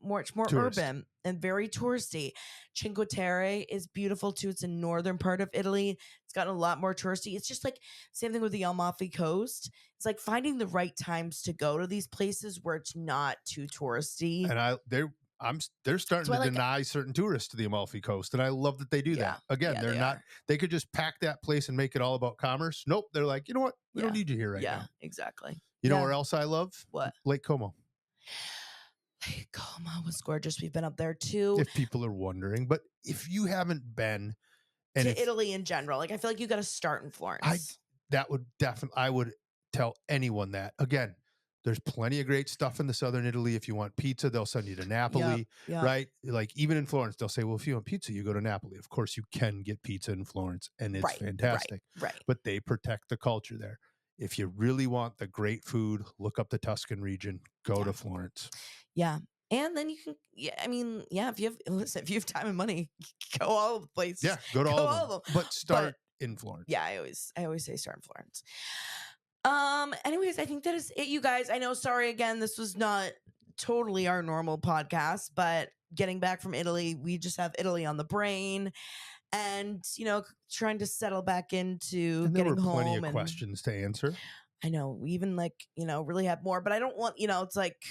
[SPEAKER 1] much more urban and very touristy. Cinque Terre is beautiful too. It's a northern part of Italy. It's gotten a lot more touristy. It's just like same thing with the Amalfi Coast. It's like finding the right times to go to these places where it's not too touristy.
[SPEAKER 2] And they're starting to deny certain tourists to the Amalfi Coast, and I love that they do that. Again, they're not. They could just pack that place and make it all about commerce. Nope, they're like, you know what? We don't need you here right now.
[SPEAKER 1] Yeah, exactly.
[SPEAKER 2] You know where else I love?
[SPEAKER 1] What?
[SPEAKER 2] Lake Como.
[SPEAKER 1] Lake Como was gorgeous. We've been up there too.
[SPEAKER 2] If people are wondering, but if you haven't been
[SPEAKER 1] to Italy in general, like I feel like you got to start in Florence.
[SPEAKER 2] I would tell anyone that. Again, there's plenty of great stuff in the southern Italy. If you want pizza, they'll send you to Napoli, right? Like even in Florence, they'll say, well, if you want pizza, you go to Napoli. Of course, you can get pizza in Florence, and it's fantastic.
[SPEAKER 1] Right.
[SPEAKER 2] But they protect the culture there. If you really want the great food, look up the Tuscan region, go to Florence.
[SPEAKER 1] Yeah. And then you can, if you have time and money, go all over the place.
[SPEAKER 2] Yeah, go to all of them. But start in Florence.
[SPEAKER 1] Yeah, I always say start in Florence. Anyways, I think that is it, you guys. I know, sorry again, this was not totally our normal podcast, but getting back from Italy, we just have Italy on the brain. And, trying to settle back into getting home. There were plenty
[SPEAKER 2] of questions to answer.
[SPEAKER 1] I know. We even really have more, but I don't want, it's like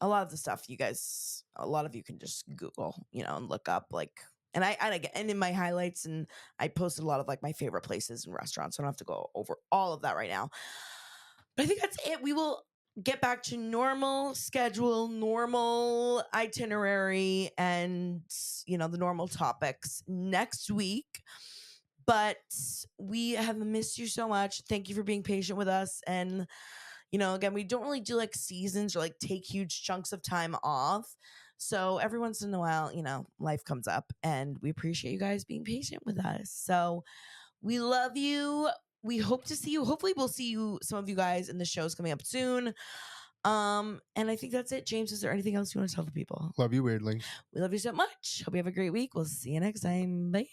[SPEAKER 1] a lot of the stuff a lot of you can just Google, and look up and in my highlights, and I posted a lot of like my favorite places and restaurants. So I don't have to go over all of that right now. But I think that's it. We will get back to normal schedule, normal itinerary, and the normal topics next week. But we have missed you so much. Thank you for being patient with us. And again, we don't really do like seasons or like take huge chunks of time off. So every once in a while, you know, life comes up, and we appreciate you guys being patient with us. So we love you. We hope to see you. Hopefully we'll see you, some of you guys, in the shows coming up soon. And I think that's it. James, is there anything else you want to tell the people?
[SPEAKER 2] Love you, weirdlings.
[SPEAKER 1] We love you so much. Hope you have a great week. We'll see you next time. Bye.